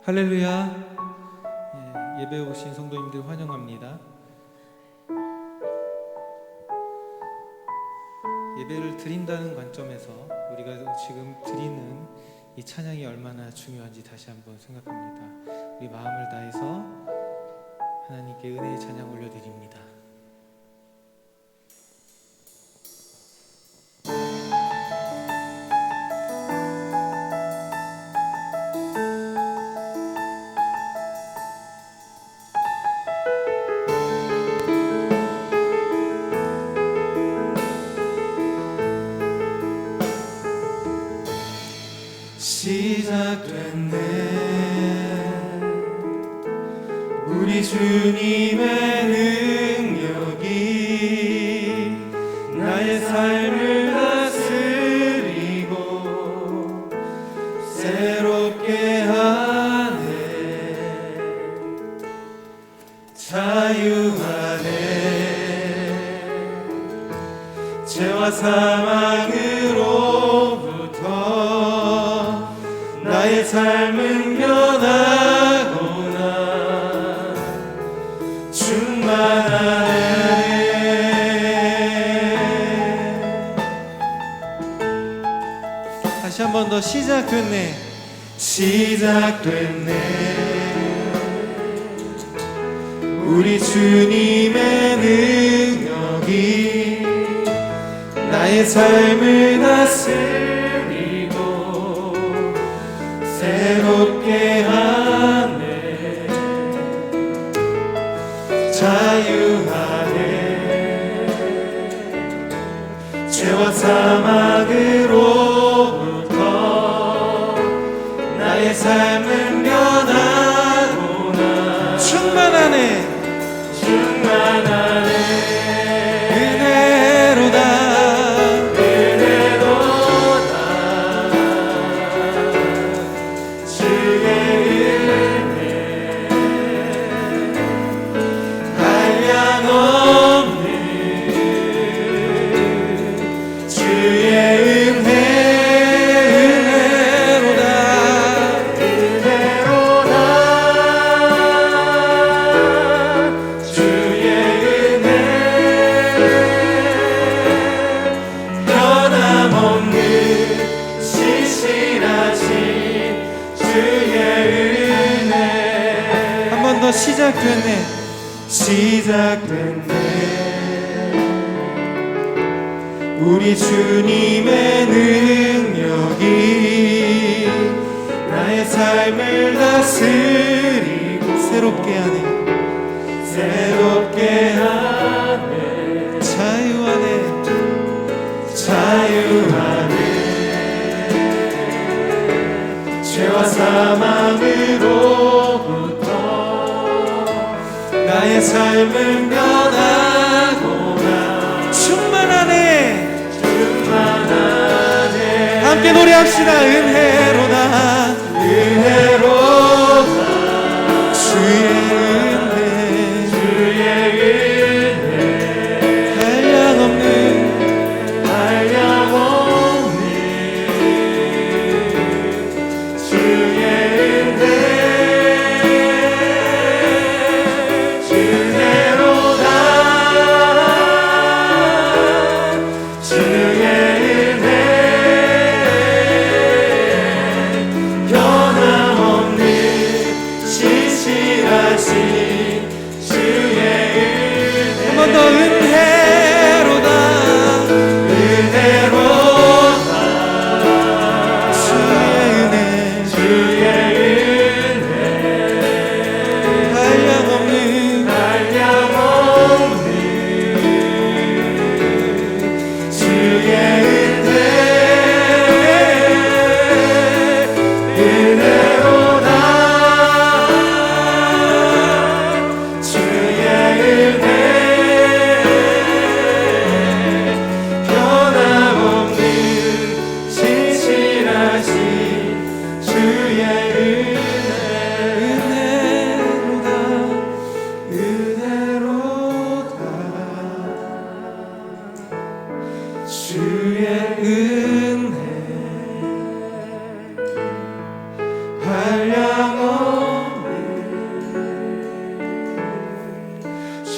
할렐루야. 예배 오신 성도님들 환영합니다. 예배를 드린다는 관점에서 우리가 지금 드리는 이 찬양이 얼마나 중요한지 다시 한번 생각합니다. 우리 마음을 다해서 하나님께 은혜의 찬양 올려드립니다. 시작됐네 우리 주님의 능력이 나의 삶을 다스리고 새롭게 하네 자유하네 죄와 사망으로부터 나의 삶은 변하구나 충만하네 다시 한 번 더 시작됐네 우리 주님의 능력이 나의 삶을 다스리고 새롭게 하네 자유하네 죄와 사망으로부터 나의 삶은 변하구나 충만하네 시작됐네 우리 주님의 능력이 나의 삶을 다스리고 새롭게 하네 자유하네 죄와 사망으로부터 나의 삶은 변하구나 충만하네 함께 노래합시다 은혜로다 주의 은혜 한량없는 주의 은혜 변함없는 신실하신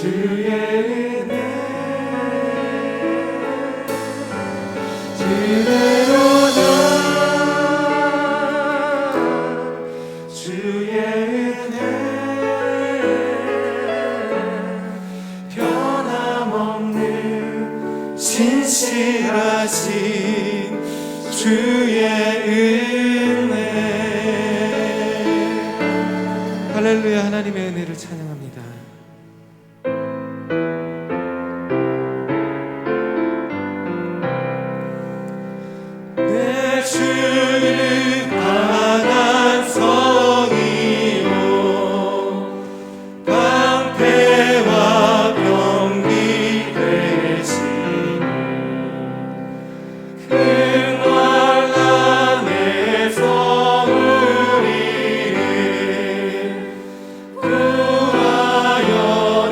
주의 은혜 그대로 난 주의 은혜 변함없는 신실하신 주의 은혜. 할렐루야. 하나님의 은혜를 찬양합니다. 내 주는 강한 성이요 방패와 병기 되시니 큰 환난에서 우리를 구하여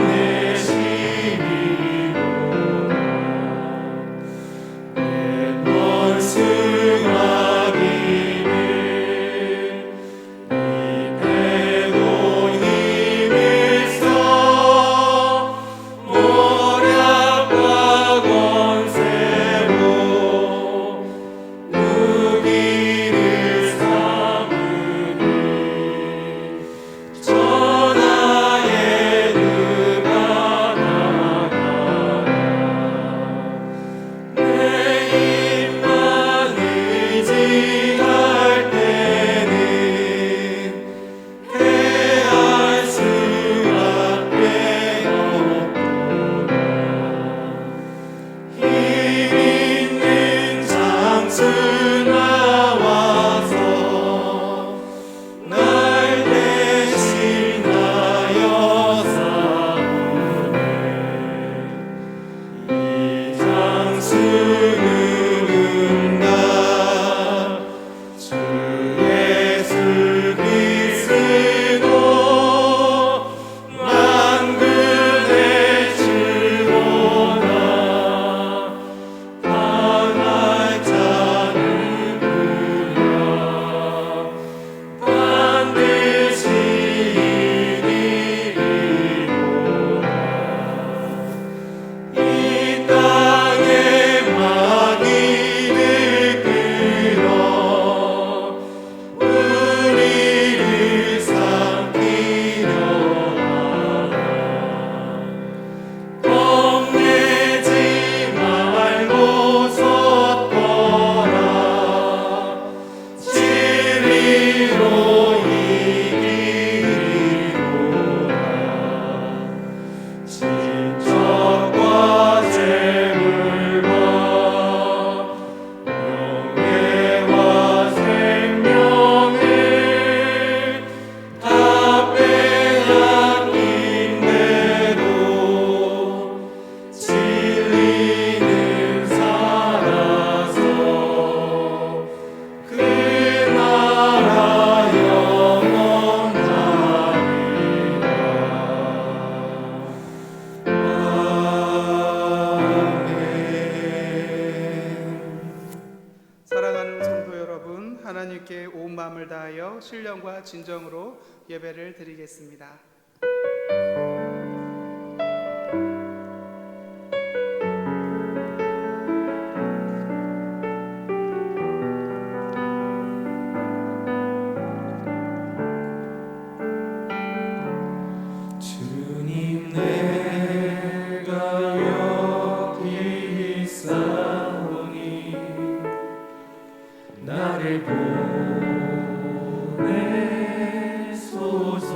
내시리로다. 내 원수마귀는 입에도 힘을 써 모략과 권세로 무기를 삼으니 전하에 누가 나가라. 내 입만 의지할 때는 패할 수밖에 없구나. 힘 있는 장수 나와서 날 대신하여 싸우네. 이 장수 누군가 주 예수 그리스도 만군의 주보다 강할 자는 그야 반드시 이기리로다. 이 땅에 마귀를 끌어 우리를 삼키려 하나. 겁내지 말고 섰거라. 진리로 이기리로다. 지적과 재물과 명예와 생명을 다 빼앗긴대도 진리는 살아서 그 나라 영원하리라. 사랑하는 성도 여러분, 하나님께 온 마음을 다하여 신령과 진정으로 예배를 드리겠습니다. 주님 내가 여기 있사오니 나를 보내소서.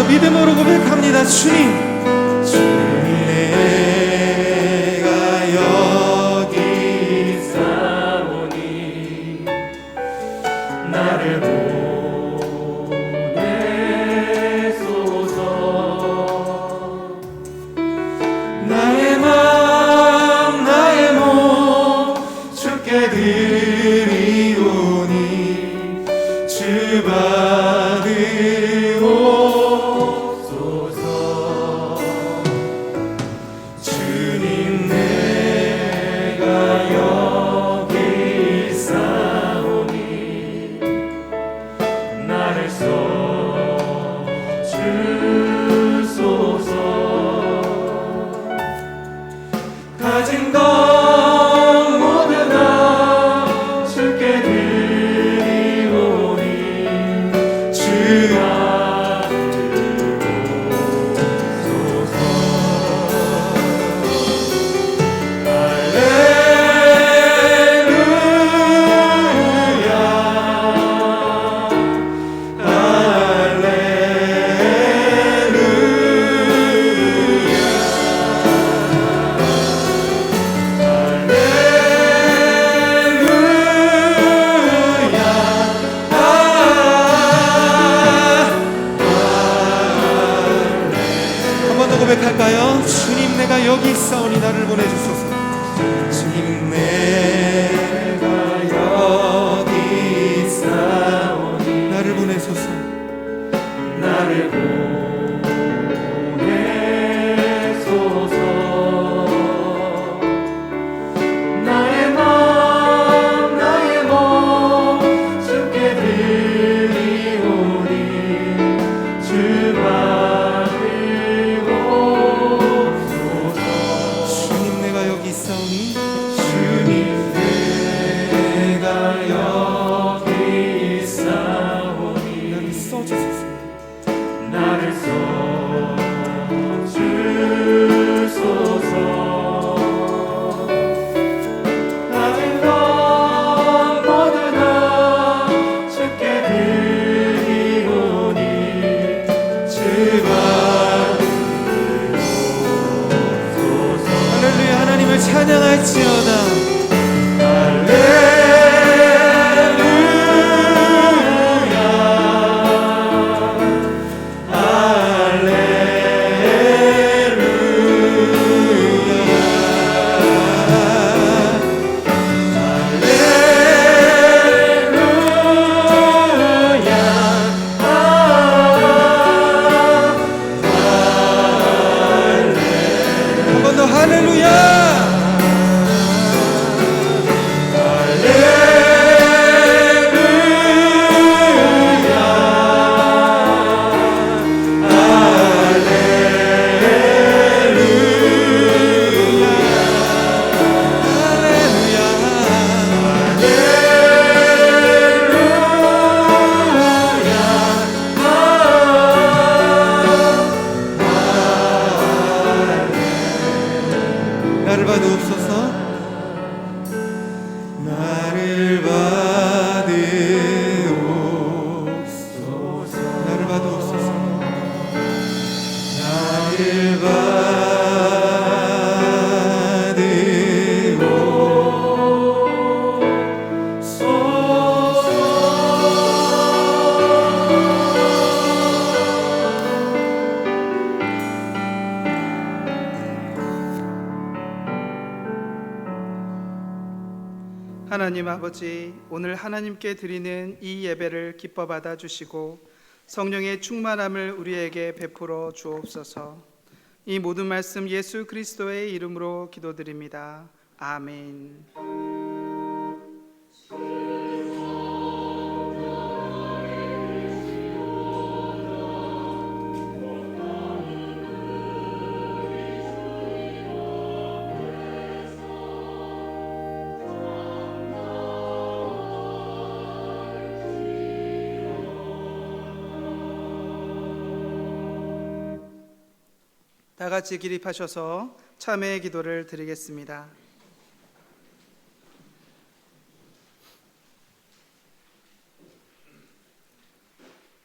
믿음으로 고백합니다. 주님, 내가 여기 있사오니 나를 보내소서. 나의 맘 나의 몸 주께 드리오니 주 받으옵소서. 주님 내가 여기 있사오니 나를 써주소서. 가진 것 모두 다 주께 드리오니 주 받으옵소서. 한 번 더 고백할까요? 주님, 내가 여기 있사오니 나를 보내주소서. 주님 내가 여기 있사오니 나를 보내소서. 나를 보내소서. 나의 맘 나의 몸 주께 드리오니 주 받으옵소서. 주님, 내가 여기 있사오니 주님 내가 여기 있사오니 나를 써주소서. 나를 써주소서. 가진 것 모두 다 주께 드리오니 주 받으옵소서. 할렐루야. 하나님을 찬양할지어다. 한 번 더 할렐루야. 나를 받으옵소서. 나를 받으옵소서. 나를 받으옵소서. 나를 하나님 아버지, 오늘 하나님께 드리는 이 예배를 기뻐 받아 주시고 성령의 충만함을 우리에게 베풀어 주옵소서. 이 모든 말씀 예수 그리스도의 이름으로 기도드립니다. 아멘. 다 같이 기립하셔서 참회의 기도를 드리겠습니다.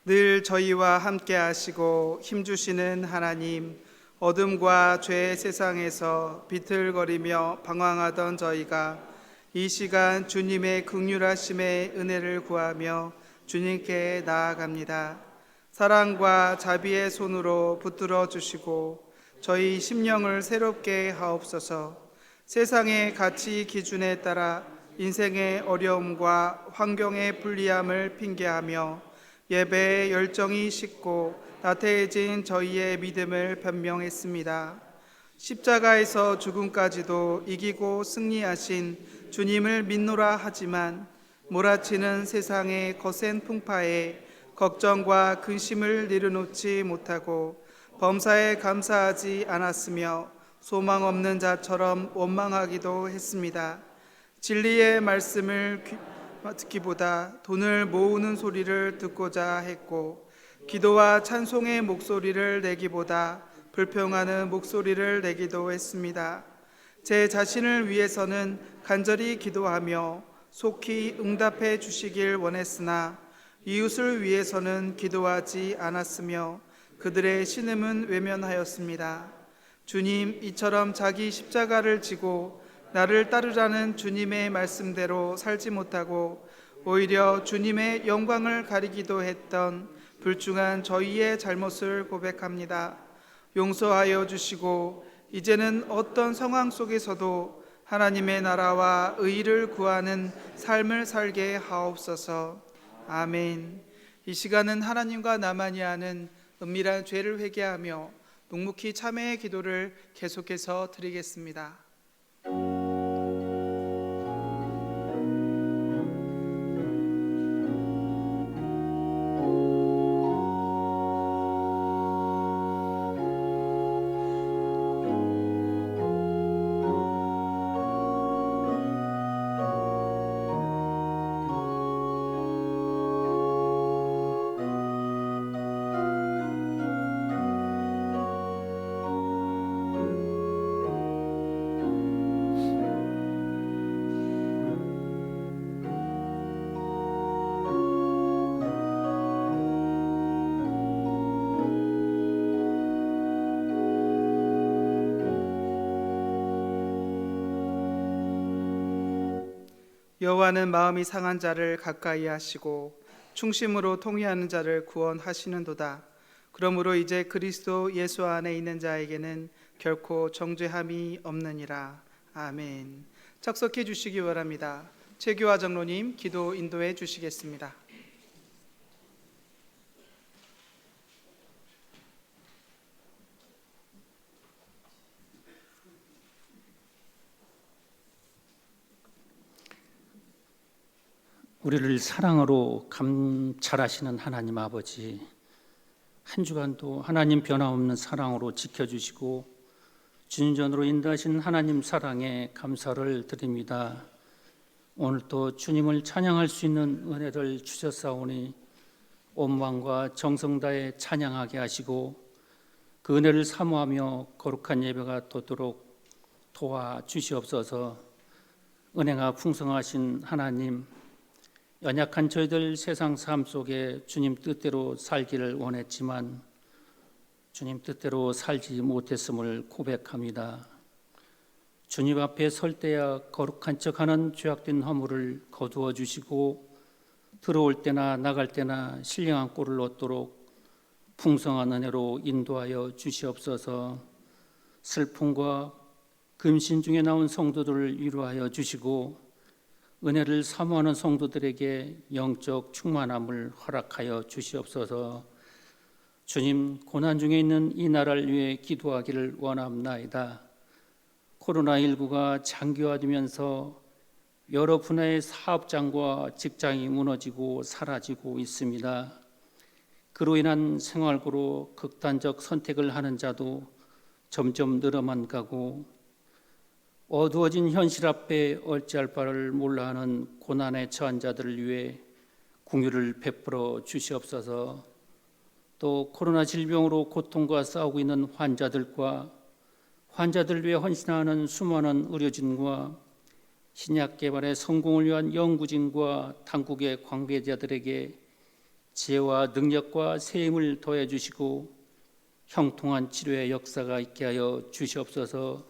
늘 저희와 함께 하시고 힘주시는 하나님, 어둠과 죄의 세상에서 비틀거리며 방황하던 저희가 이 시간 주님의 긍휼하심의 은혜를 구하며 주님께 나아갑니다. 사랑과 자비의 손으로 붙들어 주시고 저희 심령을 새롭게 하옵소서. 세상의 가치 기준에 따라 인생의 어려움과 환경의 불리함을 핑계하며 예배의 열정이 식고 나태해진 저희의 믿음을 변명했습니다. 십자가에서 죽음까지도 이기고 승리하신 주님을 믿노라 하지만 몰아치는 세상의 거센 풍파에 걱정과 근심을 내려놓지 못하고 범사에 감사하지 않았으며 소망 없는 자처럼 원망하기도 했습니다. 진리의 말씀을 듣기보다 돈을 모으는 소리를 듣고자 했고, 기도와 찬송의 목소리를 내기보다 불평하는 목소리를 내기도 했습니다. 제 자신을 위해서는 간절히 기도하며 속히 응답해 주시길 원했으나 이웃을 위해서는 기도하지 않았으며 그들의 신음은 외면하였습니다. 주님, 이처럼 자기 십자가를 지고 나를 따르라는 주님의 말씀대로 살지 못하고 오히려 주님의 영광을 가리기도 했던 불중한 저희의 잘못을 고백합니다. 용서하여 주시고 이제는 어떤 상황 속에서도 하나님의 나라와 의를 구하는 삶을 살게 하옵소서. 아멘. 이 시간은 하나님과 나만이 아는 은밀한 죄를 회개하며 묵묵히 참회의 기도를 계속해서 드리겠습니다. 여호와는 마음이 상한 자를 가까이 하시고 충심으로 통회하는 자를 구원하시는도다. 그러므로 이제 그리스도 예수 안에 있는 자에게는 결코 정죄함이 없느니라. 아멘. 착석해 주시기 바랍니다. 최규화 장로님 기도 인도해 주시겠습니다. 우리를 사랑으로 감찰하시는 하나님 아버지, 한 주간도 하나님 변함없는 사랑으로 지켜주시고 주님 전으로 인도하신 하나님 사랑에 감사를 드립니다. 오늘도 주님을 찬양할 수 있는 은혜를 주셨사오니 온 마음과 정성 다해 찬양하게 하시고 그 은혜를 사모하며 거룩한 예배가 되도록 도와주시옵소서. 은혜가 풍성하신 하나님, 연약한 저희들 세상 삶 속에 주님 뜻대로 살기를 원했지만 주님 뜻대로 살지 못했음을 고백합니다. 주님 앞에 설 때야 거룩한 척하는 죄악된 허물을 거두어 주시고 들어올 때나 나갈 때나 신령한 꼴을 얻도록 풍성한 은혜로 인도하여 주시옵소서. 슬픔과 금신 중에 나온 성도들을 위로하여 주시고 은혜를 사모하는 성도들에게 영적 충만함을 허락하여 주시옵소서. 주님, 고난 중에 있는 이 나라를 위해 기도하기를 원합나이다. 코로나19가 장기화되면서 여러 분야의 사업장과 직장이 무너지고 사라지고 있습니다. 그로 인한 생활고로 극단적 선택을 하는 자도 점점 늘어만 가고 어두워진 현실 앞에 어찌할 바를 몰라하는 고난에 처한 자들을 위해 긍휼을 베풀어 주시옵소서. 또 코로나 질병으로 고통과 싸우고 있는 환자들과 환자들을 위해 헌신하는 수많은 의료진과 신약 개발의 성공을 위한 연구진과 당국의 관계자들에게 지혜와 능력과 세임을 더해 주시고 형통한 치료의 역사가 있게 하여 주시옵소서.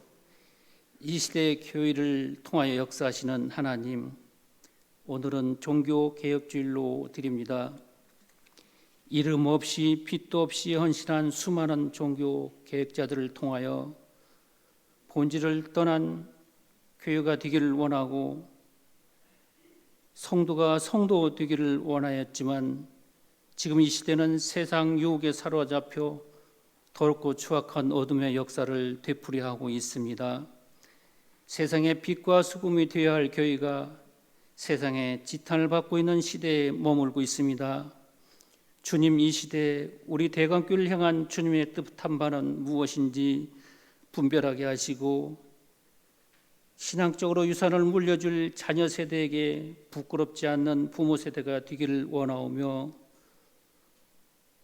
이 시대의 교회를 통하여 역사하시는 하나님, 오늘은 종교 개혁주일로 드립니다. 이름 없이 빛도 없이 헌신한 수많은 종교 개혁자들을 통하여 본질을 떠난 교회가 되기를 원하고 성도가 성도 되기를 원하였지만 지금 이 시대는 세상 유혹에 사로잡혀 더럽고 추악한 어둠의 역사를 되풀이하고 있습니다. 세상의 빛과 수금이 되어야 할 교회가 세상의 지탄을 받고 있는 시대에 머물고 있습니다. 주님, 이 시대에 우리 대강교회를 향한 주님의 뜻한 바는 무엇인지 분별하게 하시고 신앙적으로 유산을 물려줄 자녀 세대에게 부끄럽지 않는 부모 세대가 되기를 원하오며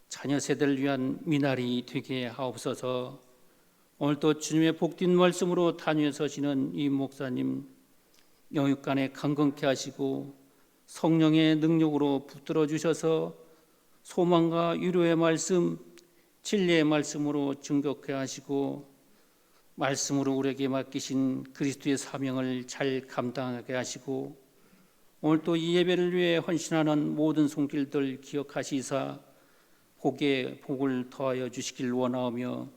자녀 세대를 위한 미나리 되게 하옵소서. 오늘도 주님의 복된 말씀으로 단위에 서시는 이 목사님 영육간에 강건케 하시고 성령의 능력으로 붙들어 주셔서 소망과 위로의 말씀, 진리의 말씀으로 증거케 하시고 말씀으로 우리에게 맡기신 그리스도의 사명을 잘 감당하게 하시고 오늘 또 이 예배를 위해 헌신하는 모든 손길들 기억하시사 복에 복을 더하여 주시길 원하오며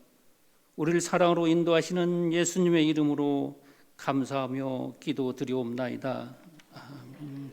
우리를 사랑으로 인도하시는 예수님의 이름으로 감사하며 기도드리옵나이다. 아멘.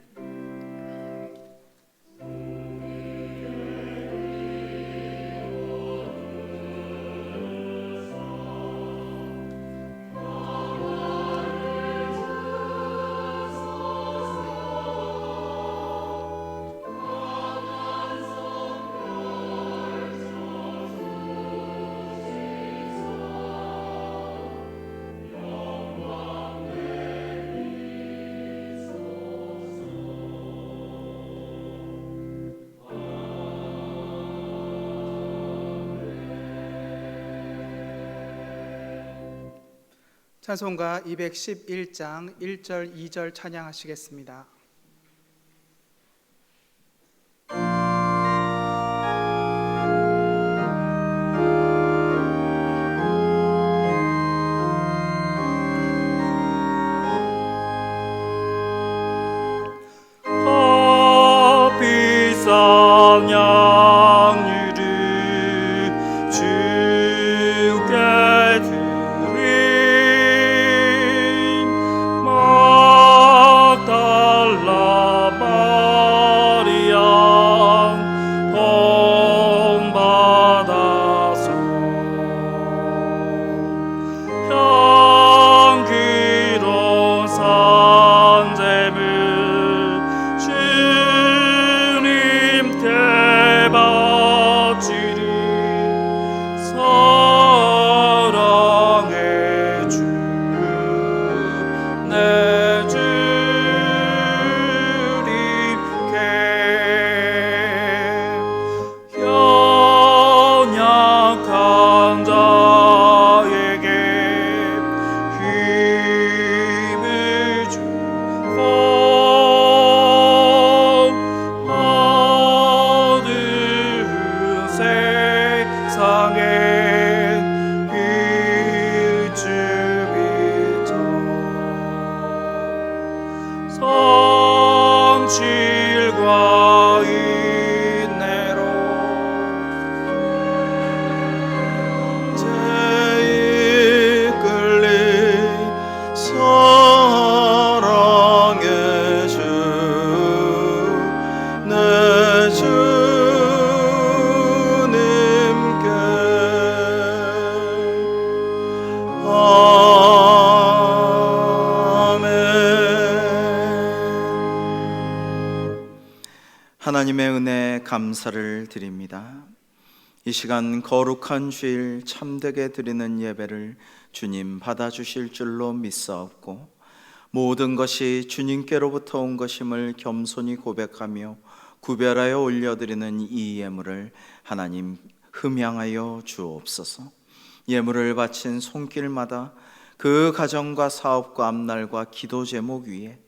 찬송가 211장 1절 2절 찬양하시겠습니다. 비상 양유를 주께 드린 막달라 마리아 본받아서 향기로운 산재물 주님께 바치리 사랑의 주 내 주님께 연약한 자에게 힘을 주고 어두운 세상에 빛을 비춰 성실과 인내로 제 이끌리 사랑의 주 내 주님께 아멘. 하나님의 은혜에 감사를 드립니다. 이 시간 거룩한 주일 참되게 드리는 예배를 주님 받아주실 줄로 믿사옵고 모든 것이 주님께로부터 온 것임을 겸손히 고백하며 구별하여 올려드리는 이 예물을 하나님 흠양하여 주옵소서. 예물을 바친 손길마다 그 가정과 사업과 앞날과 기도 제목 위에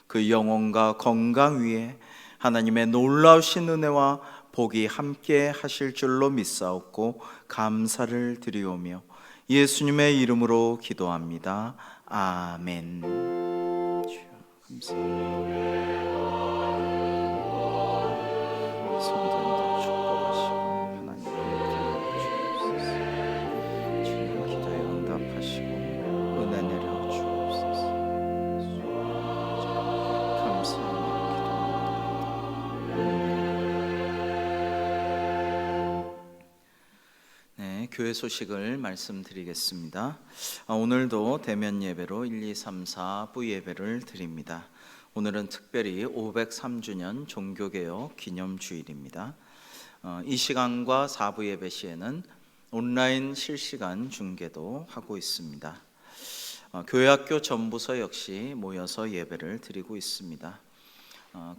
그 영혼과 건강 위에 하나님의 놀라우신 은혜와 복이 함께 하실 줄로 믿사옵고 감사를 드리오며 예수님의 이름으로 기도합니다. 아멘. 주여, 감사합니다. 성도님들 축복하시고 하나님 주옵소서. 주님 기도에 응답하시고 은혜 내려 주옵소서. 감사합니다. 네, 교회 소식을 말씀드리겠습니다. 오늘도 대면 예배로 1, 2, 3, 4부 예배를 드립니다. 오늘은 특별히 503주년 종교개혁 기념주일입니다. 이 시간과 4부 예배 시에는 온라인 실시간 중계도 하고 있습니다. 교회학교 전부서 역시 모여서 예배를 드리고 있습니다.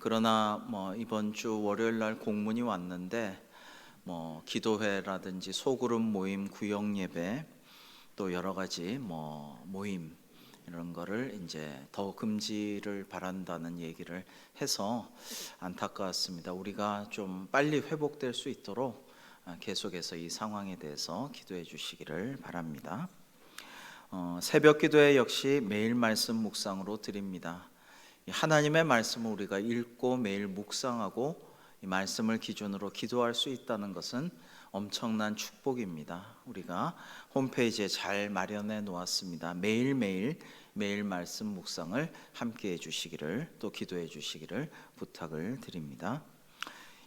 그러나 이번 주 월요일 날 공문이 왔는데 기도회라든지 소그룹 모임, 구역 예배, 또 여러 가지 모임 이런 거를 이제 더 금지를 바란다는 얘기를 해서 안타까웠습니다. 우리가 좀 빨리 회복될 수 있도록 계속해서 이 상황에 대해서 기도해 주시기를 바랍니다. 새벽 기도회 역시 매일 말씀 묵상으로 드립니다. 하나님의 말씀을 우리가 읽고 매일 묵상하고 이 말씀을 기준으로 기도할 수 있다는 것은 엄청난 축복입니다. 우리가 홈페이지에 잘 마련해 놓았습니다. 매일 말씀 묵상을 함께 해 주시기를, 또 기도해 주시기를 부탁을 드립니다.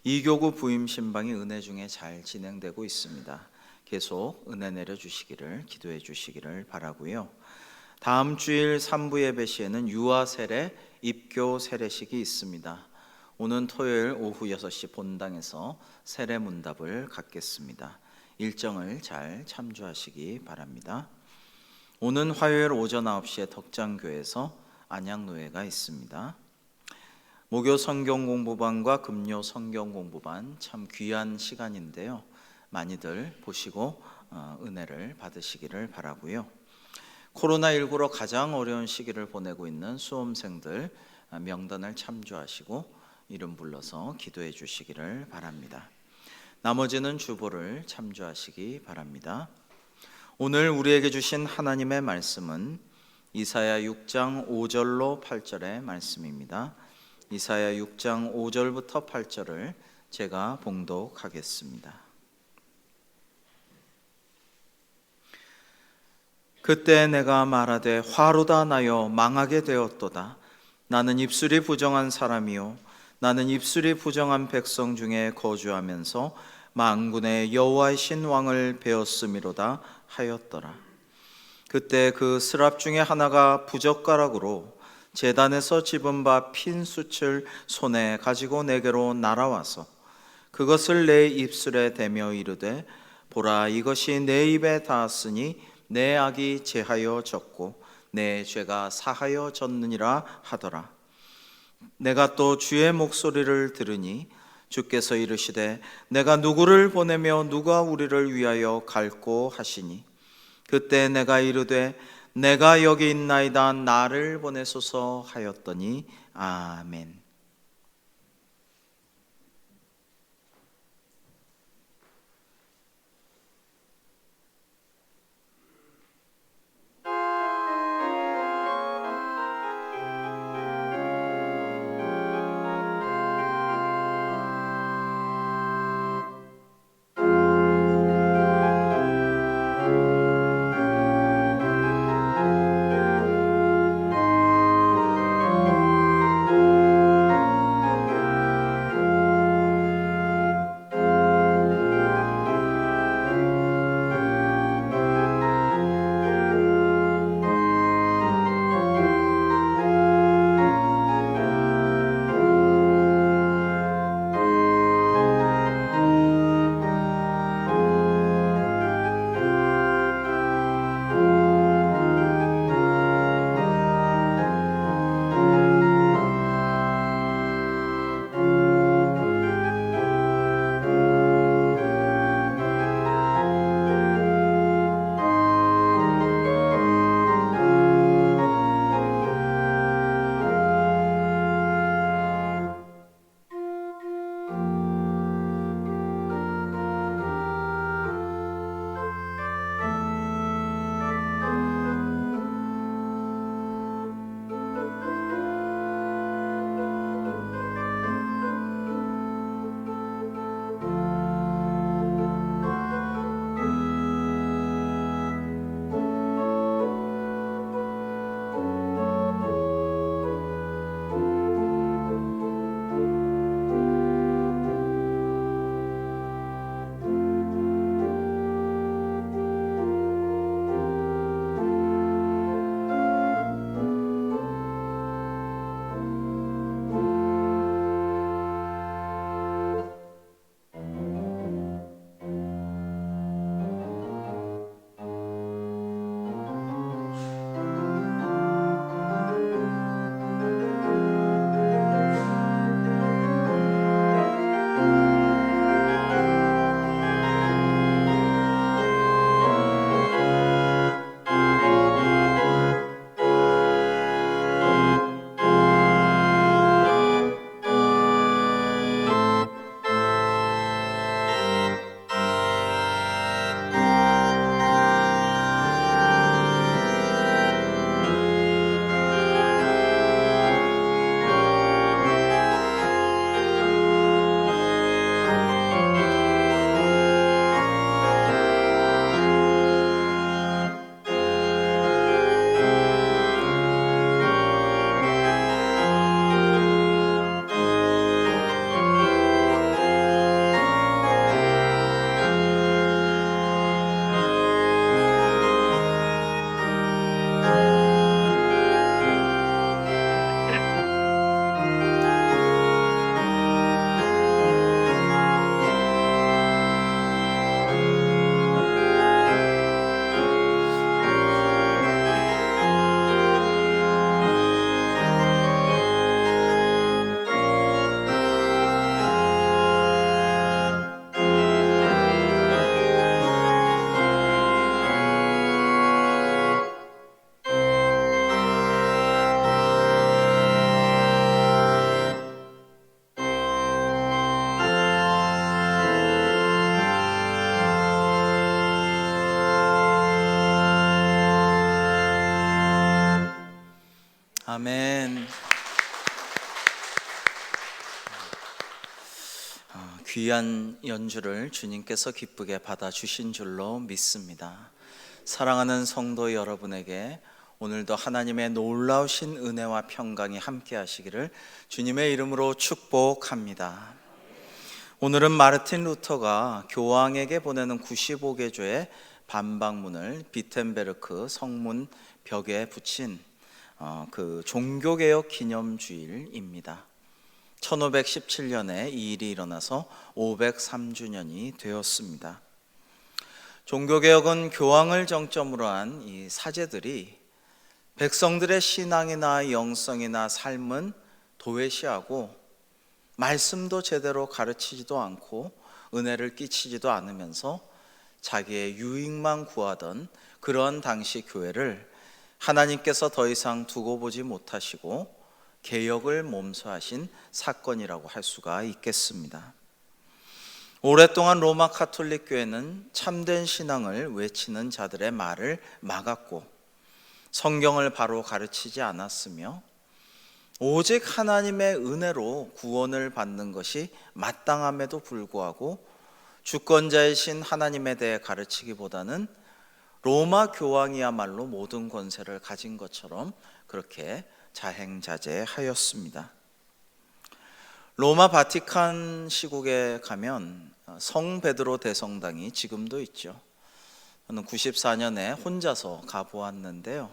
이교구 부임 신방이 은혜 중에 잘 진행되고 있습니다. 계속 은혜 내려 주시기를, 기도해 주시기를 바라고요. 다음 주일 3부 예배 시에는 유아 세례, 입교 세례식이 있습니다. 오는 토요일 오후 6시 본당에서 세례 문답을 갖겠습니다. 일정을 잘 참조하시기 바랍니다. 오는 화요일 오전 9시에 덕장교회에서 안양노회가 있습니다. 목요 성경공부반과 금요 성경공부반 참 귀한 시간인데요. 많이들 보시고 은혜를 받으시기를 바라고요. 코로나19로 가장 어려운 시기를 보내고 있는 수험생들 명단을 참조하시고 이름 불러서 기도해 주시기를 바랍니다. 나머지는 주보를 참조하시기 바랍니다. 오늘 우리에게 주신 하나님의 말씀은 이사야 6장 5절로 8절의 말씀입니다. 이사야 6장 5절부터 8절을 제가 봉독하겠습니다. 그때 내가 말하되 화로다 나여 망하게 되었도다. 나는 입술이 부정한 사람이요 나는 입술이 부정한 백성 중에 거주하면서 만군의 여호와이신 왕을 배웠음이로다 하였더라. 그때 그 스랍 중에 하나가 부젓가락으로 제단에서 집은 바 핀 숯을 손에 가지고 내게로 날아와서 그것을 내 입술에 대며 이르되 보라 이것이 내 입에 닿았으니 내 악이 제하여 졌고 내 죄가 사하여 졌느니라 하더라. 내가 또 주의 목소리를 들으니 주께서 이르시되 내가 누구를 보내며 누가 우리를 위하여 갈꼬 하시니 그때 내가 이르되 내가 여기 있나이다 나를 보내소서 하였더니 아멘. 아멘. 귀한 연주를 주님께서 기쁘게 받아주신 줄로 믿습니다. 사랑하는 성도 여러분에게 오늘도 하나님의 놀라우신 은혜와 평강이 함께 하시기를 주님의 이름으로 축복합니다. 오늘은 마르틴 루터가 교황에게 보내는 95개조의 반박문을 비텐베르크 성문 벽에 붙인 그 종교개혁 기념주일입니다. 1517년에 이 일이 일어나서 503주년이 되었습니다. 종교개혁은 교황을 정점으로 한 이 사제들이 백성들의 신앙이나 영성이나 삶은 도외시하고 말씀도 제대로 가르치지도 않고 은혜를 끼치지도 않으면서 자기의 유익만 구하던 그런 당시 교회를 하나님께서 더 이상 두고 보지 못하시고 개혁을 몸소하신 사건이라고 할 수가 있겠습니다. 오랫동안 로마 가톨릭 교회는 참된 신앙을 외치는 자들의 말을 막았고 성경을 바로 가르치지 않았으며 오직 하나님의 은혜로 구원을 받는 것이 마땅함에도 불구하고 주권자이신 하나님에 대해 가르치기보다는 로마 교황이야말로 모든 권세를 가진 것처럼 그렇게 자행자제하였습니다. 로마 바티칸 시국에 가면 성 베드로 대성당이 지금도 있죠. 저는 94년에 혼자서 가보았는데요.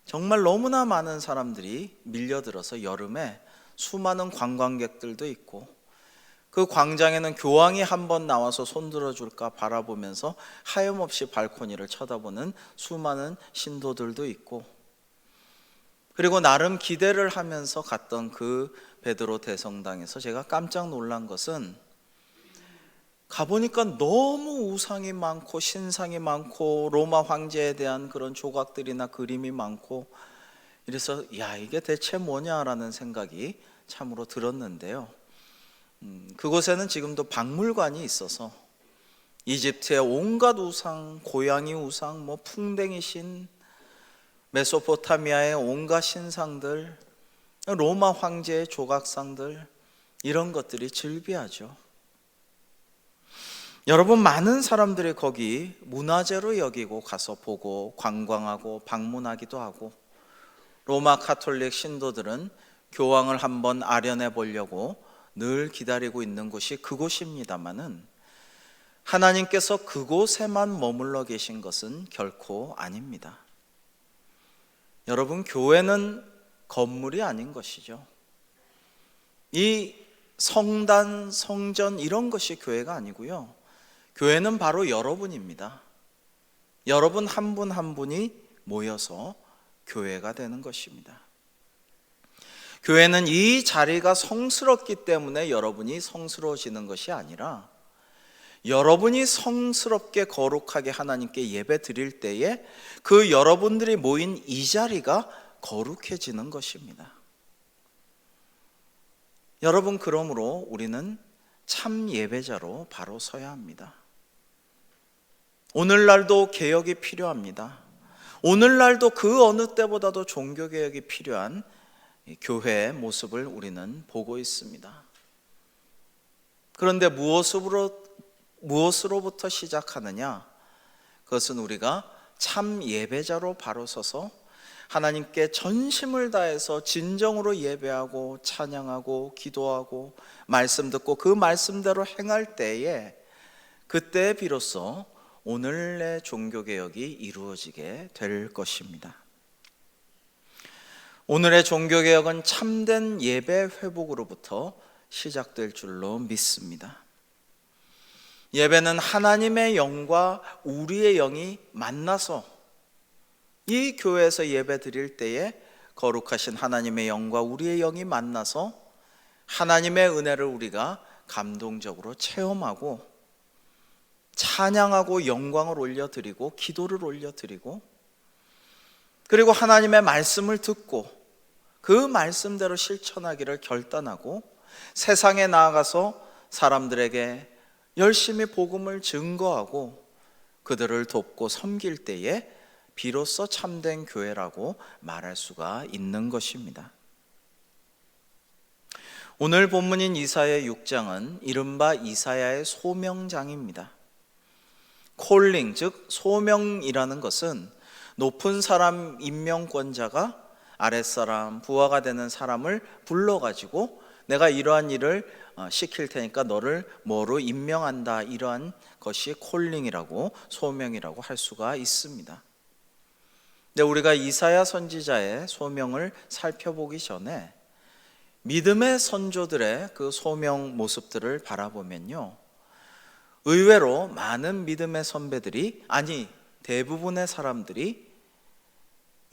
정말 너무나 많은 사람들이 밀려들어서 여름에 수많은 관광객들도 있고 그 광장에는 교황이 한번 나와서 손들어 줄까 바라보면서 하염없이 발코니를 쳐다보는 수많은 신도들도 있고, 그리고 나름 기대를 하면서 갔던 그 베드로 대성당에서 제가 깜짝 놀란 것은 가보니까 너무 우상이 많고 신상이 많고 로마 황제에 대한 그런 조각들이나 그림이 많고, 이래서 야, 이게 대체 뭐냐라는 생각이 참으로 들었는데요. 그곳에는 지금도 박물관이 있어서 이집트의 온갖 우상, 고양이 우상, 풍뎅이 신, 메소포타미아의 온갖 신상들, 로마 황제의 조각상들, 이런 것들이 즐비하죠. 여러분, 많은 사람들이 거기 문화재로 여기고 가서 보고 관광하고 방문하기도 하고, 로마 가톨릭 신도들은 교황을 한번 아련해 보려고 늘 기다리고 있는 곳이 그곳입니다마는 하나님께서 그곳에만 머물러 계신 것은 결코 아닙니다. 여러분, 교회는 건물이 아닌 것이죠. 이 성단, 성전 이런 것이 교회가 아니고요. 교회는 바로 여러분입니다. 여러분 한 분 한 분이 모여서 교회가 되는 것입니다. 교회는 이 자리가 성스럽기 때문에 여러분이 성스러워지는 것이 아니라 여러분이 성스럽게 거룩하게 하나님께 예배 드릴 때에 그 여러분들이 모인 이 자리가 거룩해지는 것입니다. 여러분, 그러므로 우리는 참 예배자로 바로 서야 합니다. 오늘날도 개혁이 필요합니다. 오늘날도 그 어느 때보다도 종교개혁이 필요한 교회의 모습을 우리는 보고 있습니다. 그런데 무엇으로부터 시작하느냐? 그것은 우리가 참 예배자로 바로 서서 하나님께 전심을 다해서 진정으로 예배하고 찬양하고 기도하고 말씀 듣고 그 말씀대로 행할 때에, 그때 비로소 오늘의 종교개혁이 이루어지게 될 것입니다. 오늘의 종교개혁은 참된 예배 회복으로부터 시작될 줄로 믿습니다. 예배는 하나님의 영과 우리의 영이 만나서, 이 교회에서 예배 드릴 때에 거룩하신 하나님의 영과 우리의 영이 만나서 하나님의 은혜를 우리가 감동적으로 체험하고 찬양하고 영광을 올려드리고 기도를 올려드리고, 그리고 하나님의 말씀을 듣고 그 말씀대로 실천하기를 결단하고 세상에 나아가서 사람들에게 열심히 복음을 증거하고 그들을 돕고 섬길 때에 비로소 참된 교회라고 말할 수가 있는 것입니다. 오늘 본문인 이사야 6장은 이른바 이사야의 소명장입니다. 콜링, 즉 소명이라는 것은 높은 사람 임명권자가 아랫사람, 부하가 되는 사람을 불러가지고 내가 이러한 일을 시킬 테니까 너를 뭐로 임명한다, 이러한 것이 콜링이라고, 소명이라고 할 수가 있습니다. 근데 우리가 이사야 선지자의 소명을 살펴보기 전에 믿음의 선조들의 그 소명 모습들을 바라보면요, 의외로 많은 믿음의 선배들이, 아니 대부분의 사람들이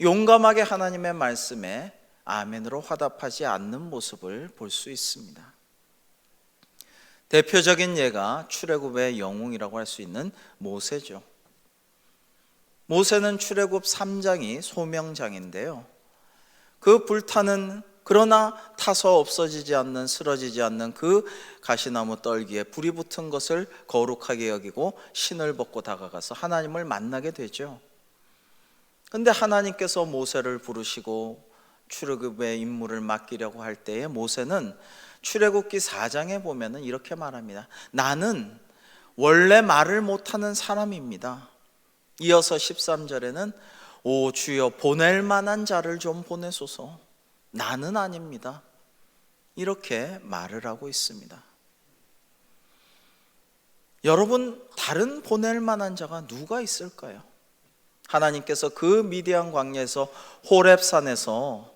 용감하게 하나님의 말씀에 아멘으로 화답하지 않는 모습을 볼 수 있습니다. 대표적인 예가 출애굽의 영웅이라고 할 수 있는 모세죠. 모세는 출애굽 3장이 소명장인데요, 그 불타는, 그러나 타서 없어지지 않는, 쓰러지지 않는 그 가시나무 떨기에 불이 붙은 것을 거룩하게 여기고 신을 벗고 다가가서 하나님을 만나게 되죠. 근데 하나님께서 모세를 부르시고 출애굽의 임무를 맡기려고 할 때에 모세는 출애굽기 4장에 보면은 이렇게 말합니다. 나는 원래 말을 못하는 사람입니다. 이어서 13절에는 오 주여 보낼 만한 자를 좀 보내소서, 나는 아닙니다, 이렇게 말을 하고 있습니다. 여러분, 다른 보낼 만한 자가 누가 있을까요? 하나님께서 그 미디안 광야에서 호렙산에서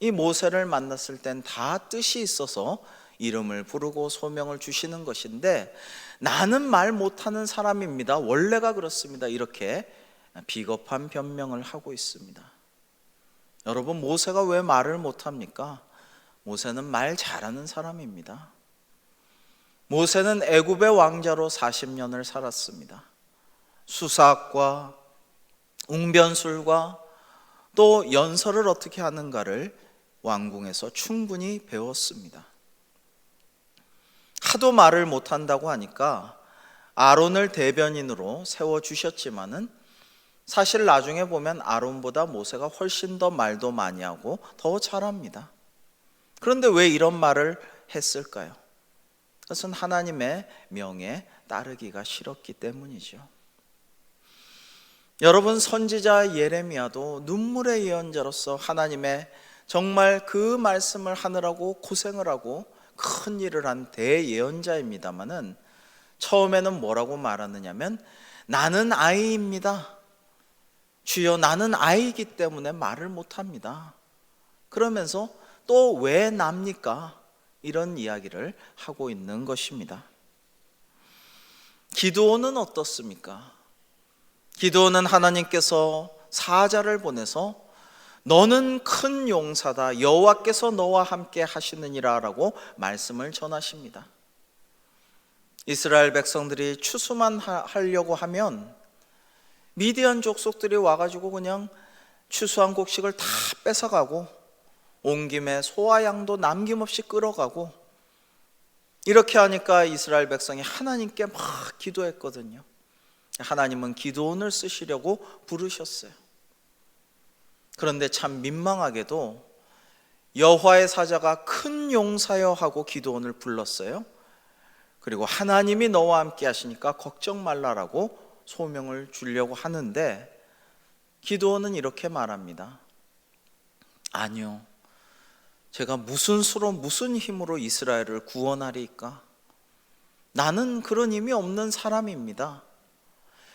이 모세를 만났을 땐 다 뜻이 있어서 이름을 부르고 소명을 주시는 것인데, 나는 말 못하는 사람입니다, 원래가 그렇습니다, 이렇게 비겁한 변명을 하고 있습니다. 여러분, 모세가 왜 말을 못합니까? 모세는 말 잘하는 사람입니다. 모세는 애굽의 왕자로 40년을 살았습니다. 수사학과 웅변술과 또 연설을 어떻게 하는가를 왕궁에서 충분히 배웠습니다. 하도 말을 못한다고 하니까 아론을 대변인으로 세워주셨지만은 사실 나중에 보면 아론보다 모세가 훨씬 더 말도 많이 하고 더 잘합니다. 그런데 왜 이런 말을 했을까요? 그것은 하나님의 명에 따르기가 싫었기 때문이죠. 여러분, 선지자 예레미야도 눈물의 예언자로서 하나님의 정말 그 말씀을 하느라고 고생을 하고 큰 일을 한 대예언자입니다마는 처음에는 뭐라고 말하느냐면 나는 아이입니다, 주여 나는 아이이기 때문에 말을 못합니다, 그러면서 또 왜 납니까? 이런 이야기를 하고 있는 것입니다. 기드온은 어떻습니까? 기드온은 하나님께서 사자를 보내서 너는 큰 용사다, 여호와께서 너와 함께 하시느니라 라고 말씀을 전하십니다. 이스라엘 백성들이 추수만 하려고 하면 미디안 족속들이 와가지고 그냥 추수한 곡식을 다 뺏어가고 온 김에 소와 양도 남김없이 끌어가고, 이렇게 하니까 이스라엘 백성이 하나님께 막 기도했거든요. 하나님은 기드온을 쓰시려고 부르셨어요. 그런데 참 민망하게도 여호와의 사자가 큰 용사여 하고 기드온을 불렀어요. 그리고 하나님이 너와 함께 하시니까 걱정 말라라고 소명을 주려고 하는데 기드온은 이렇게 말합니다. 아니요, 제가 무슨 수로 무슨 힘으로 이스라엘을 구원하리까? 나는 그런 힘이 없는 사람입니다.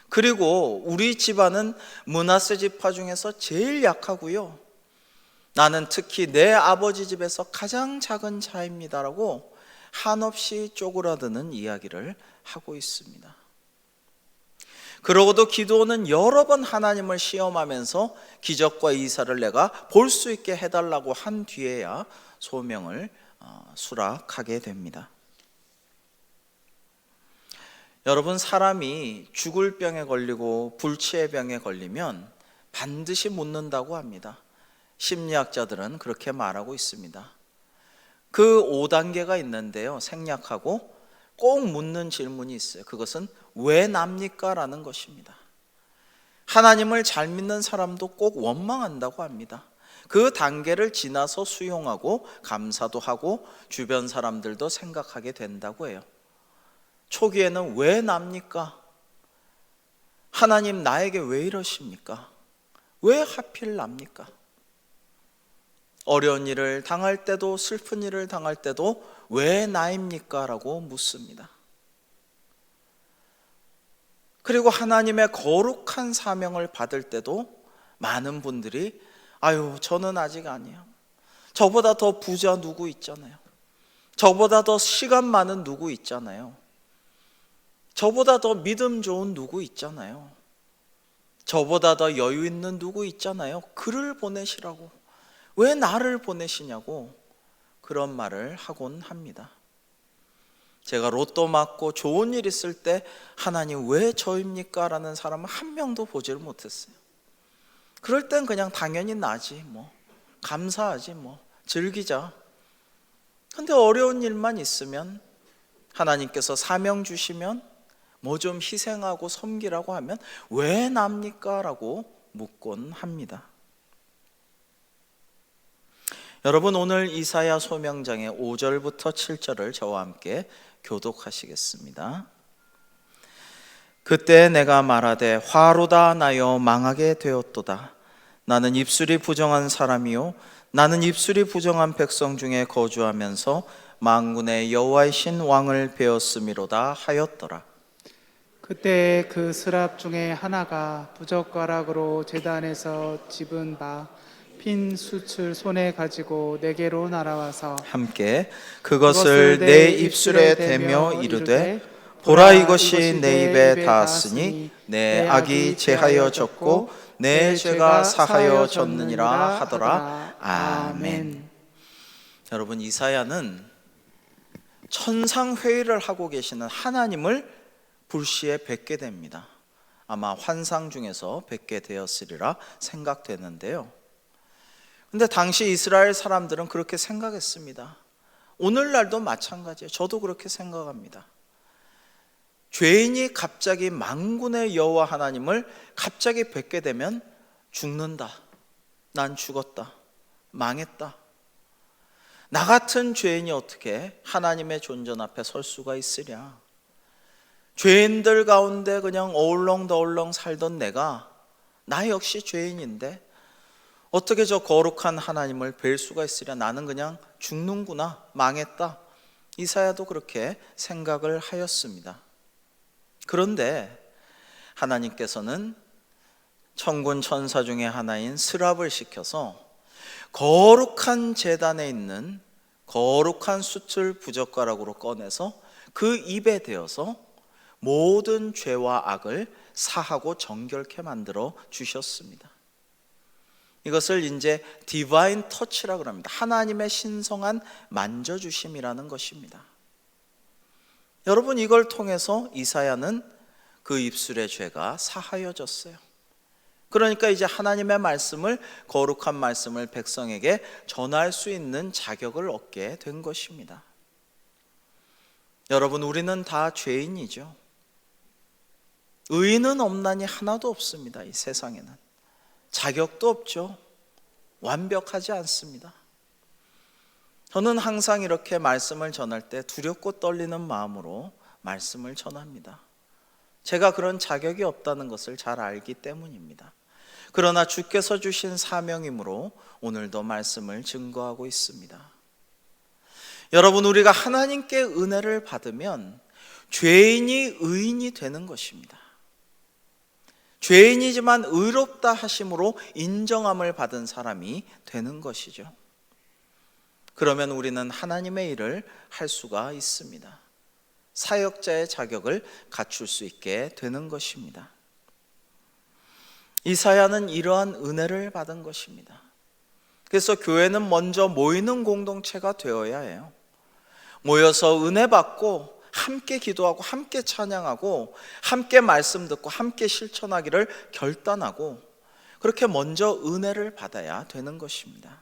그리고 우리 집안은 므낫세 지파 중에서 제일 약하고요, 나는 특히 내 아버지 집에서 가장 작은 자입니다라고 한없이 쪼그라드는 이야기를 하고 있습니다. 그러고도 기드온은 여러 번 하나님을 시험하면서 기적과 이사를 내가 볼 수 있게 해달라고 한 뒤에야 소명을 수락하게 됩니다. 여러분, 사람이 죽을 병에 걸리고 불치의 병에 걸리면 반드시 묻는다고 합니다. 심리학자들은 그렇게 말하고 있습니다. 그 5단계가 있는데요, 생략하고 꼭 묻는 질문이 있어요. 그것은 왜 납니까? 라는 것입니다. 하나님을 잘 믿는 사람도 꼭 원망한다고 합니다. 그 단계를 지나서 수용하고 감사도 하고 주변 사람들도 생각하게 된다고 해요. 초기에는 왜 납니까? 하나님 나에게 왜 이러십니까? 왜 하필 납니까? 어려운 일을 당할 때도 슬픈 일을 당할 때도 왜 나입니까? 라고 묻습니다. 그리고 하나님의 거룩한 사명을 받을 때도 많은 분들이 아유 저는 아직 아니야. 저보다 더 부자 누구 있잖아요. 저보다 더 시간 많은 누구 있잖아요. 저보다 더 믿음 좋은 누구 있잖아요. 저보다 더 여유 있는 누구 있잖아요. 그를 보내시라고. 왜 나를 보내시냐고 그런 말을 하곤 합니다. 제가 로또 맞고 좋은 일 있을 때 하나님 왜 저입니까? 라는 사람은 한 명도 보지를 못했어요. 그럴 땐 그냥 당연히 나지 뭐 감사하지 뭐 즐기자. 근데 어려운 일만 있으면 하나님께서 사명 주시면 뭐 좀 희생하고 섬기라고 하면 왜 납니까? 라고 묻곤 합니다. 여러분 오늘 이사야 소명장의 5절부터 7절을 저와 함께 교독하시겠습니다. 그때 내가 말하되 화로다 나여 망하게 되었도다. 나는 입술이 부정한 사람이요 나는 입술이 부정한 백성 중에 거주하면서 만군의 여호와이신 왕을 배웠음이로다 하였더라. 그때 그 스랍 중에 하나가 부젓가락으로 제단에서 집은 바 핀 숯을 손에 가지고 내게로 날아와서 함께 그것을 내 입술에 대며 이르되 보라 이것이 내 입에 닿았으니 내 악이 제하여 졌고 내 죄가 사하여 졌느니라 하더라. 아멘. 여러분 이사야는 천상회의를 하고 계시는 하나님을 불시에 뵙게 됩니다. 아마 환상 중에서 뵙게 되었으리라 생각되는데요. 근데 당시 이스라엘 사람들은 그렇게 생각했습니다. 오늘날도 마찬가지예요. 저도 그렇게 생각합니다. 죄인이 갑자기 만군의 여호와 하나님을 갑자기 뵙게 되면 죽는다. 난 죽었다. 망했다. 나 같은 죄인이 어떻게 하나님의 존전 앞에 설 수가 있으랴. 죄인들 가운데 그냥 어울렁더울렁 살던 내가 나 역시 죄인인데 어떻게 저 거룩한 하나님을 뵐 수가 있으랴. 나는 그냥 죽는구나. 망했다. 이사야도 그렇게 생각을 하였습니다. 그런데 하나님께서는 천군 천사 중에 하나인 스랍을 시켜서 거룩한 제단에 있는 거룩한 숯을 부젓가락으로 꺼내서 그 입에 대어서 모든 죄와 악을 사하고 정결케 만들어 주셨습니다. 이것을 이제 디바인 터치라고 합니다. 하나님의 신성한 만져주심이라는 것입니다. 여러분 이걸 통해서 이사야는 그 입술의 죄가 사하여졌어요. 그러니까 이제 하나님의 말씀을 거룩한 말씀을 백성에게 전할 수 있는 자격을 얻게 된 것입니다. 여러분 우리는 다 죄인이죠. 의인은 없나니 하나도 없습니다. 이 세상에는 자격도 없죠. 완벽하지 않습니다. 저는 항상 이렇게 말씀을 전할 때 두렵고 떨리는 마음으로 말씀을 전합니다. 제가 그런 자격이 없다는 것을 잘 알기 때문입니다. 그러나 주께서 주신 사명이므로 오늘도 말씀을 증거하고 있습니다. 여러분 우리가 하나님께 은혜를 받으면 죄인이 의인이 되는 것입니다. 죄인이지만 의롭다 하심으로 인정함을 받은 사람이 되는 것이죠. 그러면 우리는 하나님의 일을 할 수가 있습니다. 사역자의 자격을 갖출 수 있게 되는 것입니다. 이사야는 이러한 은혜를 받은 것입니다. 그래서 교회는 먼저 모이는 공동체가 되어야 해요. 모여서 은혜 받고 함께 기도하고 함께 찬양하고 함께 말씀 듣고 함께 실천하기를 결단하고 그렇게 먼저 은혜를 받아야 되는 것입니다.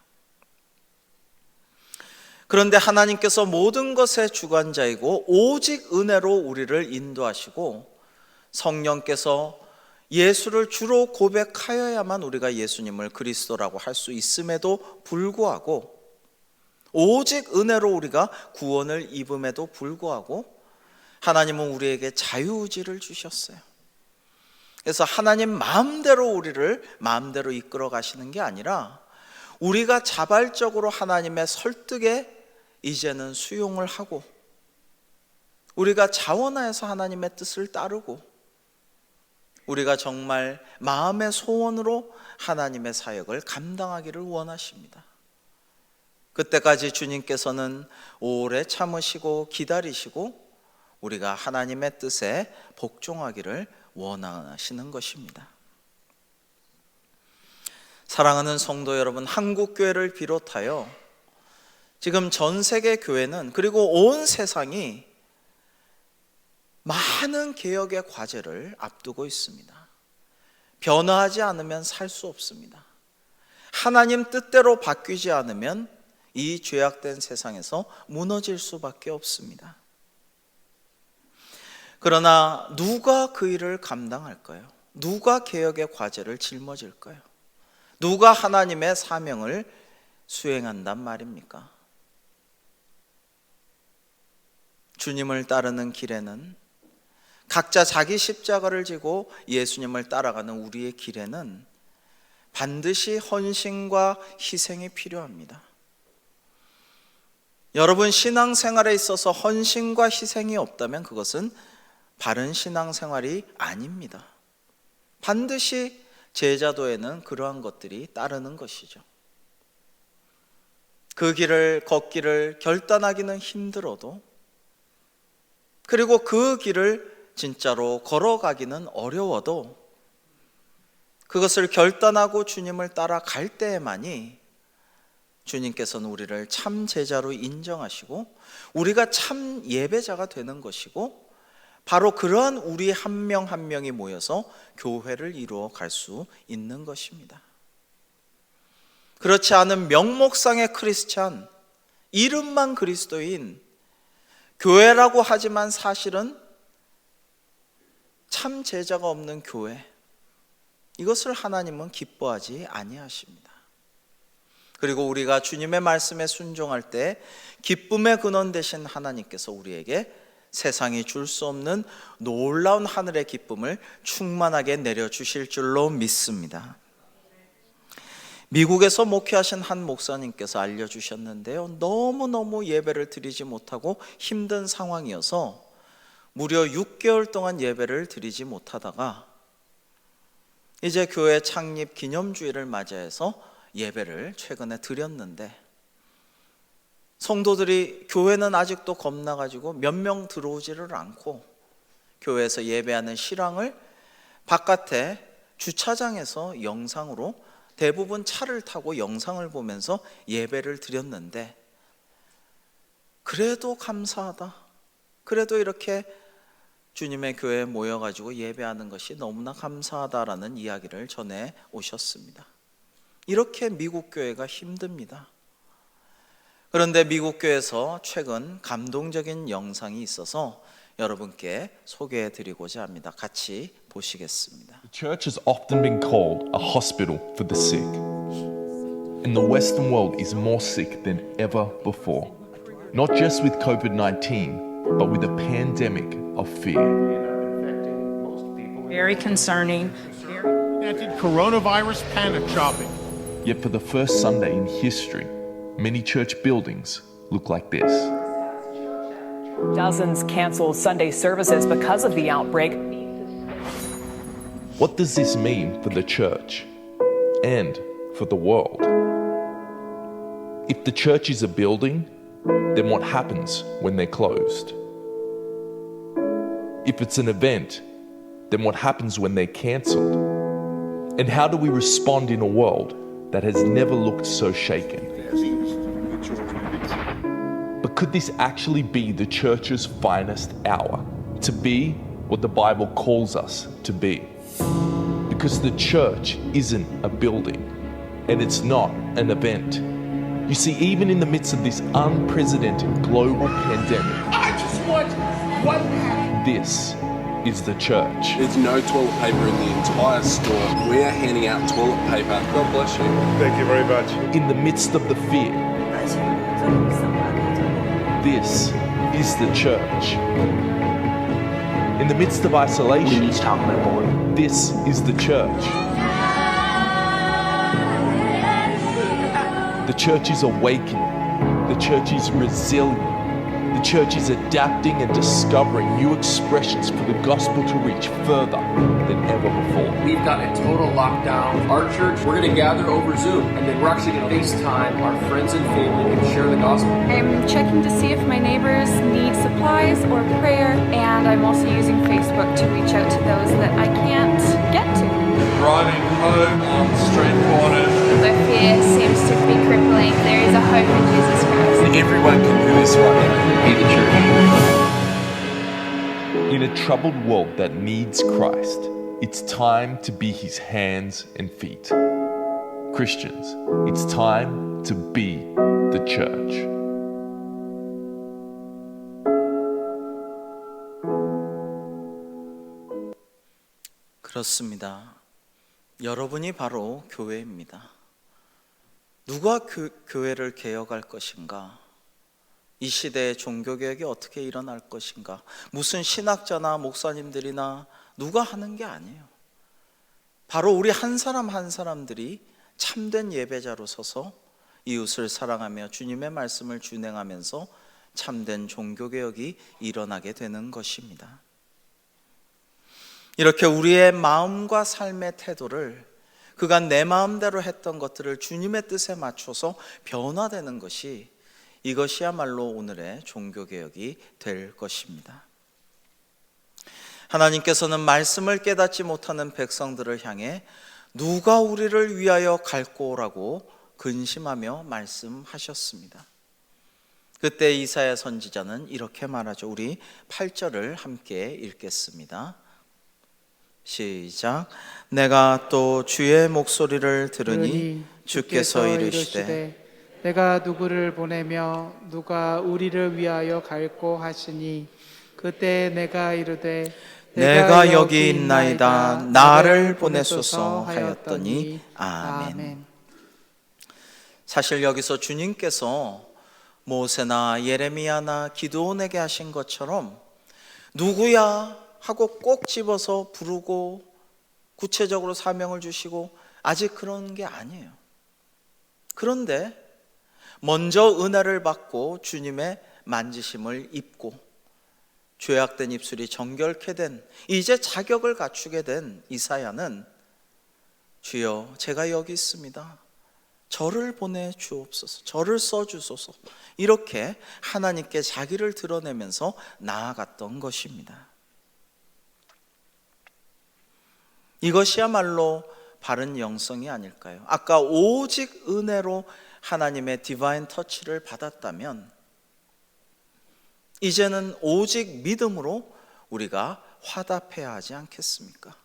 그런데 하나님께서 모든 것의 주관자이고 오직 은혜로 우리를 인도하시고 성령께서 예수를 주로 고백하여야만 우리가 예수님을 그리스도라고 할 수 있음에도 불구하고, 오직 은혜로 우리가 구원을 입음에도 불구하고 하나님은 우리에게 자유의지를 주셨어요. 그래서 하나님 마음대로 우리를 마음대로 이끌어 가시는 게 아니라 우리가 자발적으로 하나님의 설득에 이제는 수용을 하고, 우리가 자원하여서 하나님의 뜻을 따르고, 우리가 정말 마음의 소원으로 하나님의 사역을 감당하기를 원하십니다. 그때까지 주님께서는 오래 참으시고 기다리시고 우리가 하나님의 뜻에 복종하기를 원하시는 것입니다. 사랑하는 성도 여러분, 한국교회를 비롯하여 지금 전 세계 교회는, 그리고 온 세상이 많은 개혁의 과제를 앞두고 있습니다. 변화하지 않으면 살 수 없습니다. 하나님 뜻대로 바뀌지 않으면 이 죄악된 세상에서 무너질 수밖에 없습니다. 그러나 누가 그 일을 감당할까요? 누가 개혁의 과제를 짊어질까요? 누가 하나님의 사명을 수행한단 말입니까? 주님을 따르는 길에는, 각자 자기 십자가를 지고 예수님을 따라가는 우리의 길에는 반드시 헌신과 희생이 필요합니다. 여러분, 신앙생활에 있어서 헌신과 희생이 없다면 그것은 바른 신앙생활이 아닙니다. 반드시 제자도에는 그러한 것들이 따르는 것이죠. 그 길을 걷기를 결단하기는 힘들어도, 그리고 그 길을 진짜로 걸어가기는 어려워도, 그것을 결단하고 주님을 따라갈 때에만이 주님께서는 우리를 참 제자로 인정하시고 우리가 참 예배자가 되는 것이고, 바로 그러한 우리 한 명 한 명이 모여서 교회를 이루어 갈 수 있는 것입니다. 그렇지 않은 명목상의 크리스찬, 이름만 그리스도인 교회라고 하지만 사실은 참 제자가 없는 교회, 이것을 하나님은 기뻐하지 아니하십니다. 그리고 우리가 주님의 말씀에 순종할 때 기쁨의 근원 되신 하나님께서 우리에게 세상이 줄 수 없는 놀라운 하늘의 기쁨을 충만하게 내려주실 줄로 믿습니다. 미국에서 목회하신 한 목사님께서 알려주셨는데요, 너무너무 예배를 드리지 못하고 힘든 상황이어서 무려 6개월 동안 예배를 드리지 못하다가 이제 교회 창립 기념주일을 맞이해서 예배를 최근에 드렸는데, 성도들이 교회는 아직도 겁나가지고 몇 명 들어오지를 않고 교회에서 예배하는 실황을 바깥에 주차장에서 영상으로 대부분 차를 타고 영상을 보면서 예배를 드렸는데, 그래도 감사하다, 그래도 이렇게 주님의 교회에 모여가지고 예배하는 것이 너무나 감사하다라는 이야기를 전해 오셨습니다. 이렇게 미국 교회가 힘듭니다. 그런데 미국 교회에서 최근 감동적인 영상이 있어서 여러분께 소개해 드리고자 합니다. 같이 보시겠습니다. The church has often been called a hospital for the sick. And the Western world is more sick than ever before. Not just with COVID-19, but with a pandemic of fear. Very concerning. Coronavirus panic shopping. Yet for the first Sunday in history, many church buildings look like this. Dozens canceled Sunday services because of the outbreak. What does this mean for the church and for the world? If the church is a building, then what happens when they're closed? If it's an event, then what happens when they're cancelled? And how do we respond in a world that has never looked so shaken? But could this actually be the church's finest hour? To be what the Bible calls us to be? Because the church isn't a building, and it's not an event. You see, even in the midst of this unprecedented global pandemic, I just want one man. this is the church. There's no toilet paper in the entire store. We are handing out toilet paper. God bless you. Thank you very much. In the midst of the fear, this is the church. In the midst of isolation, this is the church. The church is awakening. The church is resilient. The church is adapting and discovering new expressions for the gospel to reach further than ever before. We've got a total lockdown. Our church, we're going to gather over Zoom, and then we're actually going to FaceTime our friends and family and share the gospel. I'm checking to see if my neighbors need supplies or prayer, and I'm also using Facebook to reach out to those that I can't get to. Driving home on street corners. The fear seems to be crippling. There is a hope in Jesus Christ. Everyone can do this right now. Be the church. In a troubled world that needs Christ, it's time to be his hands and feet. Christians, it's time to be the church. 그렇습니다. 여러분이 바로 교회입니다. 누가 교회를 개혁할 것인가? 이 시대의 종교개혁이 어떻게 일어날 것인가? 무슨 신학자나 목사님들이나 누가 하는 게 아니에요. 바로 우리 한 사람 한 사람들이 참된 예배자로 서서 이웃을 사랑하며 주님의 말씀을 준행하면서 참된 종교개혁이 일어나게 되는 것입니다. 이렇게 우리의 마음과 삶의 태도를 그간 내 마음대로 했던 것들을 주님의 뜻에 맞춰서 변화되는 것이, 이것이야말로 오늘의 종교개혁이 될 것입니다. 하나님께서는 말씀을 깨닫지 못하는 백성들을 향해 누가 우리를 위하여 갈꼬라고 근심하며 말씀하셨습니다. 그때 이사야 선지자는 이렇게 말하죠. 우리 8절을 함께 읽겠습니다. 시작. 내가 또 주의 목소리를 들으니 주께서 이르시되 내가 누구를 보내며 누가 우리를 위하여 갈고 하시니 그때 내가 이르되 내가 여기 있나이다 나를 보내소서 하였더니 아멘. 사실 여기서 주님께서 모세나 예레미야나 기드온에게 하신 것처럼 누구야 하고 꼭 집어서 부르고 구체적으로 사명을 주시고 아직 그런 게 아니에요. 그런데 먼저 은혜를 받고 주님의 만지심을 입고 죄악된 입술이 정결케 된, 이제 자격을 갖추게 된 이사야는 주여 제가 여기 있습니다. 저를 보내주옵소서. 저를 써주소서. 이렇게 하나님께 자기를 드러내면서 나아갔던 것입니다. 이것이야말로 바른 영성이 아닐까요? 아까 오직 은혜로 하나님의 디바인 터치를 받았다면 이제는 오직 믿음으로 우리가 화답해야 하지 않겠습니까?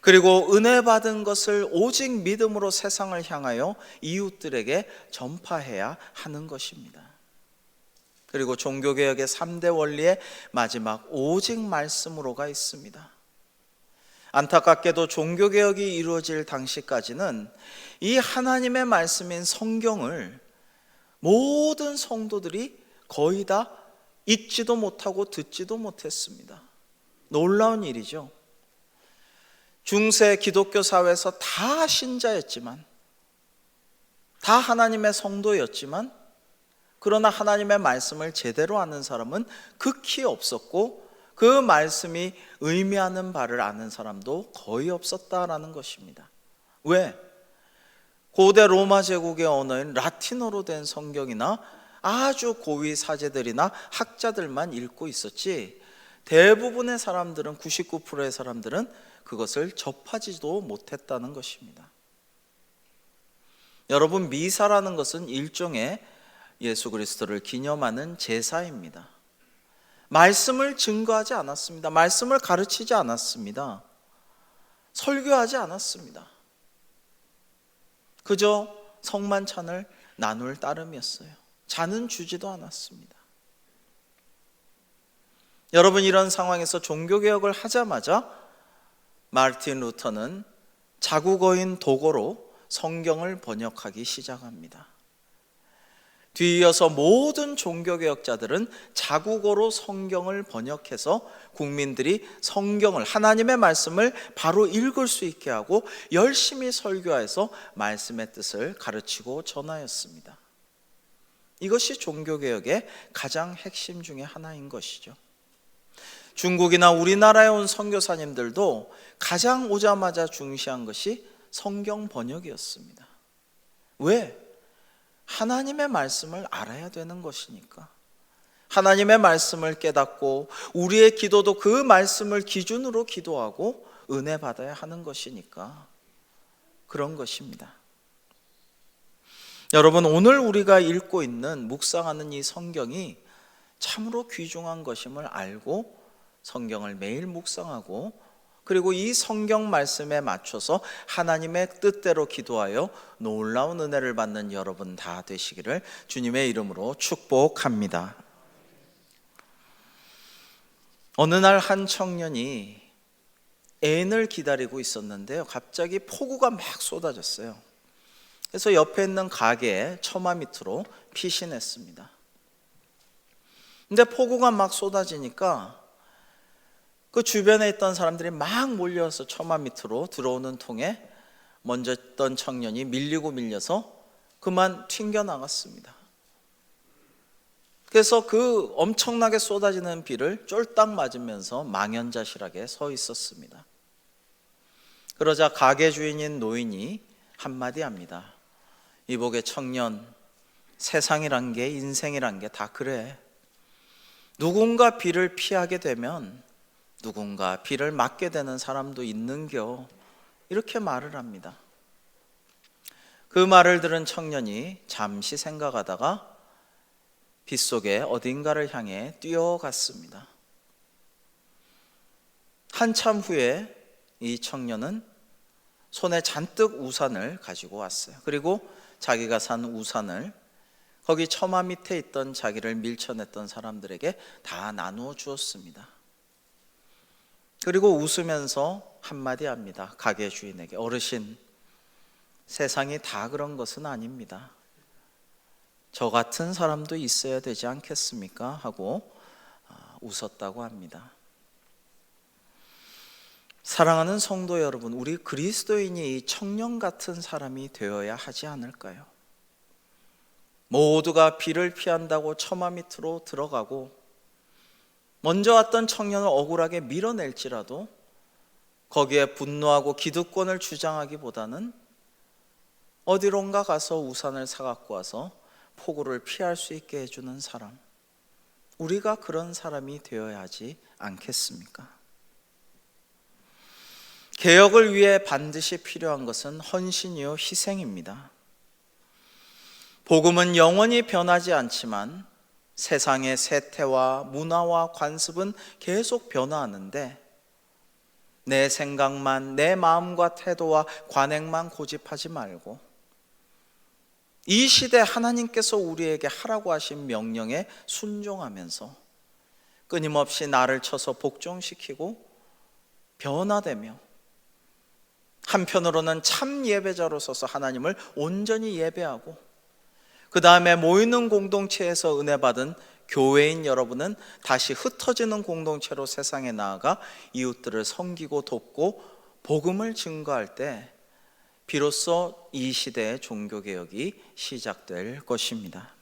그리고 은혜 받은 것을 오직 믿음으로 세상을 향하여 이웃들에게 전파해야 하는 것입니다. 그리고 종교개혁의 3대 원리의 마지막 오직 말씀으로가 있습니다. 안타깝게도 종교개혁이 이루어질 당시까지는 이 하나님의 말씀인 성경을 모든 성도들이 거의 다 읽지도 못하고 듣지도 못했습니다. 놀라운 일이죠. 중세 기독교 사회에서 다 신자였지만, 다 하나님의 성도였지만, 그러나 하나님의 말씀을 제대로 아는 사람은 극히 없었고 그 말씀이 의미하는 바를 아는 사람도 거의 없었다라는 것입니다. 왜? 고대 로마 제국의 언어인 라틴어로 된 성경이나 아주 고위 사제들이나 학자들만 읽고 있었지 대부분의 사람들은, 99%의 사람들은 그것을 접하지도 못했다는 것입니다. 여러분, 미사라는 것은 일종의 예수 그리스도를 기념하는 제사입니다. 말씀을 증거하지 않았습니다. 말씀을 가르치지 않았습니다. 설교하지 않았습니다. 그저 성만찬을 나눌 따름이었어요. 잔은 주지도 않았습니다. 여러분, 이런 상황에서 종교개혁을 하자마자 마르틴 루터는 자국어인 독어로 성경을 번역하기 시작합니다. 뒤이어서 모든 종교개혁자들은 자국어로 성경을 번역해서 국민들이 성경을, 하나님의 말씀을 바로 읽을 수 있게 하고 열심히 설교해서 말씀의 뜻을 가르치고 전하였습니다. 이것이 종교개혁의 가장 핵심 중에 하나인 것이죠. 중국이나 우리나라에 온 선교사님들도 가장 오자마자 중시한 것이 성경 번역이었습니다. 왜? 하나님의 말씀을 알아야 되는 것이니까. 하나님의 말씀을 깨닫고 우리의 기도도 그 말씀을 기준으로 기도하고 은혜 받아야 하는 것이니까 그런 것입니다. 여러분, 오늘 우리가 읽고 있는, 묵상하는 이 성경이 참으로 귀중한 것임을 알고 성경을 매일 묵상하고, 그리고 이 성경 말씀에 맞춰서 하나님의 뜻대로 기도하여 놀라운 은혜를 받는 여러분 다 되시기를 주님의 이름으로 축복합니다. 어느 날 한 청년이 애인을 기다리고 있었는데요, 갑자기 폭우가 막 쏟아졌어요. 그래서 옆에 있는 가게에 처마 밑으로 피신했습니다. 근데 폭우가 막 쏟아지니까 그 주변에 있던 사람들이 막 몰려서 처마 밑으로 들어오는 통에 먼저 있던 청년이 밀려서 그만 튕겨 나갔습니다. 그래서 그 엄청나게 쏟아지는 비를 쫄딱 맞으면서 망연자실하게 서 있었습니다. 그러자 가게 주인인 노인이 한마디 합니다. 이복의 청년, 세상이란 게, 인생이란 게 다 그래. 누군가 비를 피하게 되면 누군가 비를 맞게 되는 사람도 있는겨. 이렇게 말을 합니다. 그 말을 들은 청년이 잠시 생각하다가 빗속에 어딘가를 향해 뛰어갔습니다. 한참 후에 이 청년은 손에 잔뜩 우산을 가지고 왔어요. 그리고 자기가 산 우산을 거기 처마 밑에 있던 자기를 밀쳐냈던 사람들에게 다 나누어 주었습니다. 그리고 웃으면서 한마디 합니다. 가게 주인에게, 어르신, 세상이 다 그런 것은 아닙니다. 저 같은 사람도 있어야 되지 않겠습니까? 하고 웃었다고 합니다. 사랑하는 성도 여러분, 우리 그리스도인이 이 청년 같은 사람이 되어야 하지 않을까요? 모두가 비를 피한다고 처마 밑으로 들어가고 먼저 왔던 청년을 억울하게 밀어낼지라도 거기에 분노하고 기득권을 주장하기보다는 어디론가 가서 우산을 사갖고 와서 폭우를 피할 수 있게 해주는 사람, 우리가 그런 사람이 되어야 하지 않겠습니까? 개혁을 위해 반드시 필요한 것은 헌신이요 희생입니다. 복음은 영원히 변하지 않지만 세상의 세태와 문화와 관습은 계속 변화하는데 내 생각만, 내 마음과 태도와 관행만 고집하지 말고 이 시대 하나님께서 우리에게 하라고 하신 명령에 순종하면서 끊임없이 나를 쳐서 복종시키고 변화되며 한편으로는 참 예배자로 서서 하나님을 온전히 예배하고 그 다음에 모이는 공동체에서 은혜 받은 교회인 여러분은 다시 흩어지는 공동체로 세상에 나아가 이웃들을 섬기고 돕고 복음을 증거할 때 비로소 이 시대의 종교개혁이 시작될 것입니다.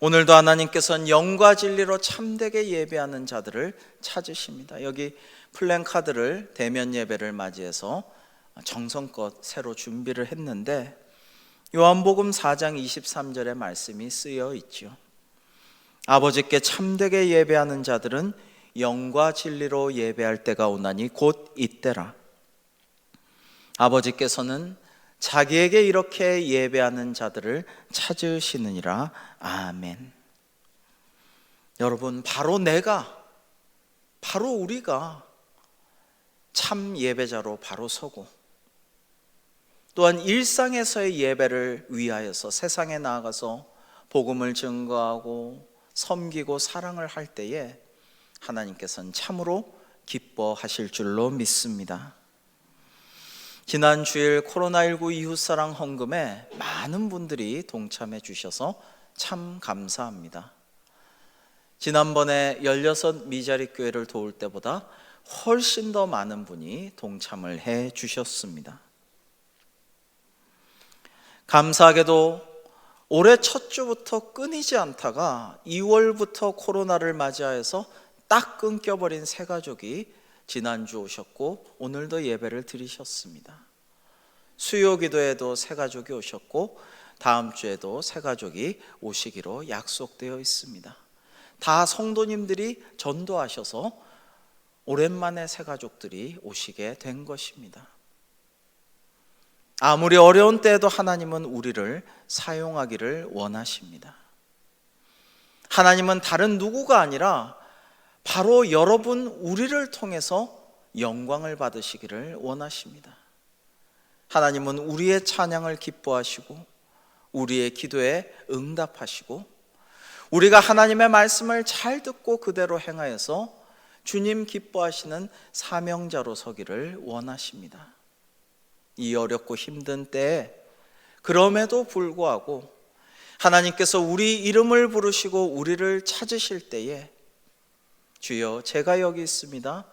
오늘도 하나님께서는 영과 진리로 참되게 예배하는 자들을 찾으십니다. 여기 플랜카드를 대면 예배를 맞이해서 정성껏 새로 준비를 했는데 요한복음 4장 23절의 말씀이 쓰여 있죠. 아버지께 참되게 예배하는 자들은 영과 진리로 예배할 때가 오나니 곧 이때라. 아버지께서는 자기에게 이렇게 예배하는 자들을 찾으시느니라. 아멘. 여러분, 바로 우리가 참 예배자로 바로 서고 또한 일상에서의 예배를 위하여서 세상에 나아가서 복음을 증거하고 섬기고 사랑을 할 때에 하나님께서는 참으로 기뻐하실 줄로 믿습니다. 지난 주일 코로나19 이웃사랑 헌금에 많은 분들이 동참해 주셔서 참 감사합니다. 지난번에 16 미자리 교회를 도울 때보다 훨씬 더 많은 분이 동참을 해 주셨습니다. 감사하게도 올해 첫 주부터 끊이지 않다가 2월부터 코로나를 맞이하여서 딱 끊겨버린 새 가족이 지난주 오셨고 오늘도 예배를 드리셨습니다. 수요 기도에도 새 가족이 오셨고 다음 주에도 새 가족이 오시기로 약속되어 있습니다. 다 성도님들이 전도하셔서 오랜만에 새 가족들이 오시게 된 것입니다. 아무리 어려운 때에도 하나님은 우리를 사용하기를 원하십니다. 하나님은 다른 누구가 아니라 바로 여러분 우리를 통해서 영광을 받으시기를 원하십니다. 하나님은 우리의 찬양을 기뻐하시고 우리의 기도에 응답하시고 우리가 하나님의 말씀을 잘 듣고 그대로 행하여서 주님 기뻐하시는 사명자로 서기를 원하십니다. 이 어렵고 힘든 때에 그럼에도 불구하고 하나님께서 우리 이름을 부르시고 우리를 찾으실 때에 주여 제가 여기 있습니다.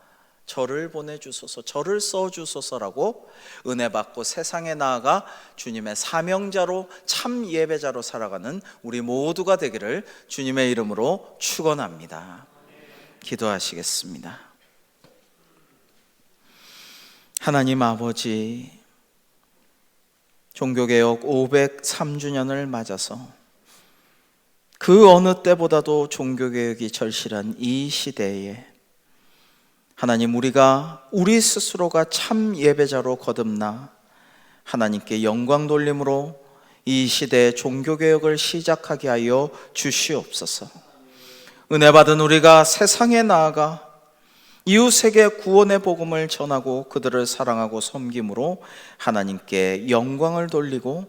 저를 보내주소서, 저를 써주소서라고 은혜 받고 세상에 나아가 주님의 사명자로 참 예배자로 살아가는 우리 모두가 되기를 주님의 이름으로 축원합니다. 기도하시겠습니다. 하나님 아버지, 종교개혁 503주년을 맞아서 그 어느 때보다도 종교개혁이 절실한 이 시대에 하나님, 우리가 우리 스스로가 참 예배자로 거듭나 하나님께 영광 돌림으로 이 시대의 종교개혁을 시작하게 하여 주시옵소서. 은혜 받은 우리가 세상에 나아가 이웃에게 구원의 복음을 전하고 그들을 사랑하고 섬김으로 하나님께 영광을 돌리고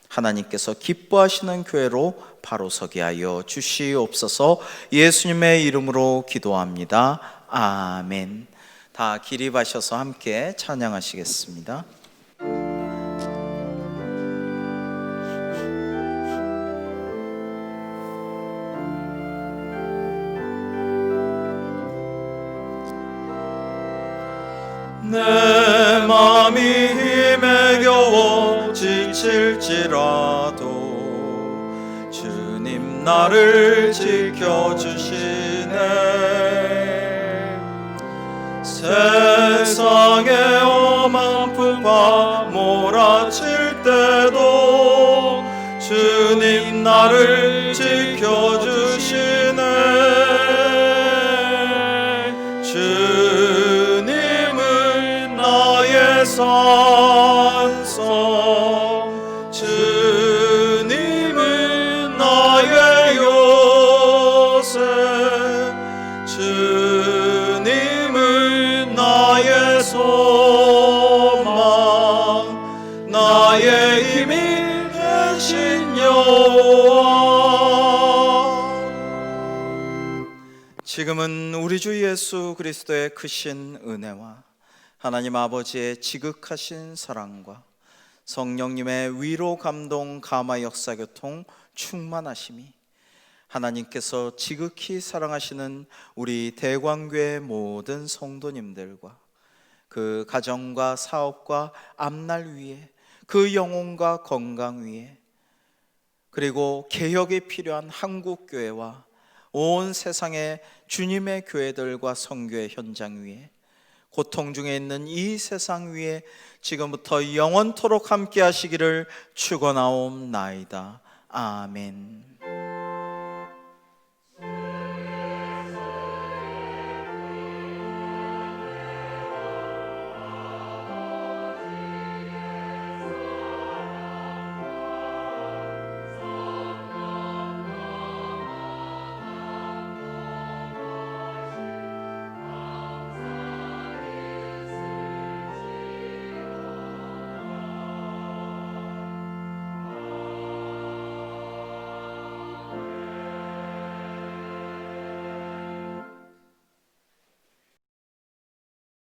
하나님께서 기뻐하시는 교회로 바로 서게 하여 주시옵소서. 예수님의 이름으로 기도합니다. 아멘. 다 기립하셔서 함께 찬양하시겠습니다. 내 맘이 힘에 겨워 지칠지라도 주님 나를 지켜주시네. 세상의 험한 풍파 몰아칠 때도 주님 나를 지켜주시네. 주님은 나의 산성, 주님은 나의 요새, 주님은 나의 소망, 나의 힘이 되신 여호와. 지금은 우리 주 예수 그리스도의 크신 은혜와 하나님 아버지의 지극하신 사랑과 성령님의 위로 감동 감화 역사 교통 충만하심이 하나님께서 지극히 사랑하시는 우리 대광교회 모든 성도님들과 그 가정과 사업과 앞날 위에 그 영혼과 건강 위에 그리고 개혁이 필요한 한국교회와 온 세상의 주님의 교회들과 선교의 현장 위에 고통 중에 있는 이 세상 위에 지금부터 영원토록 함께 하시기를 축원하옵나이다. 아멘.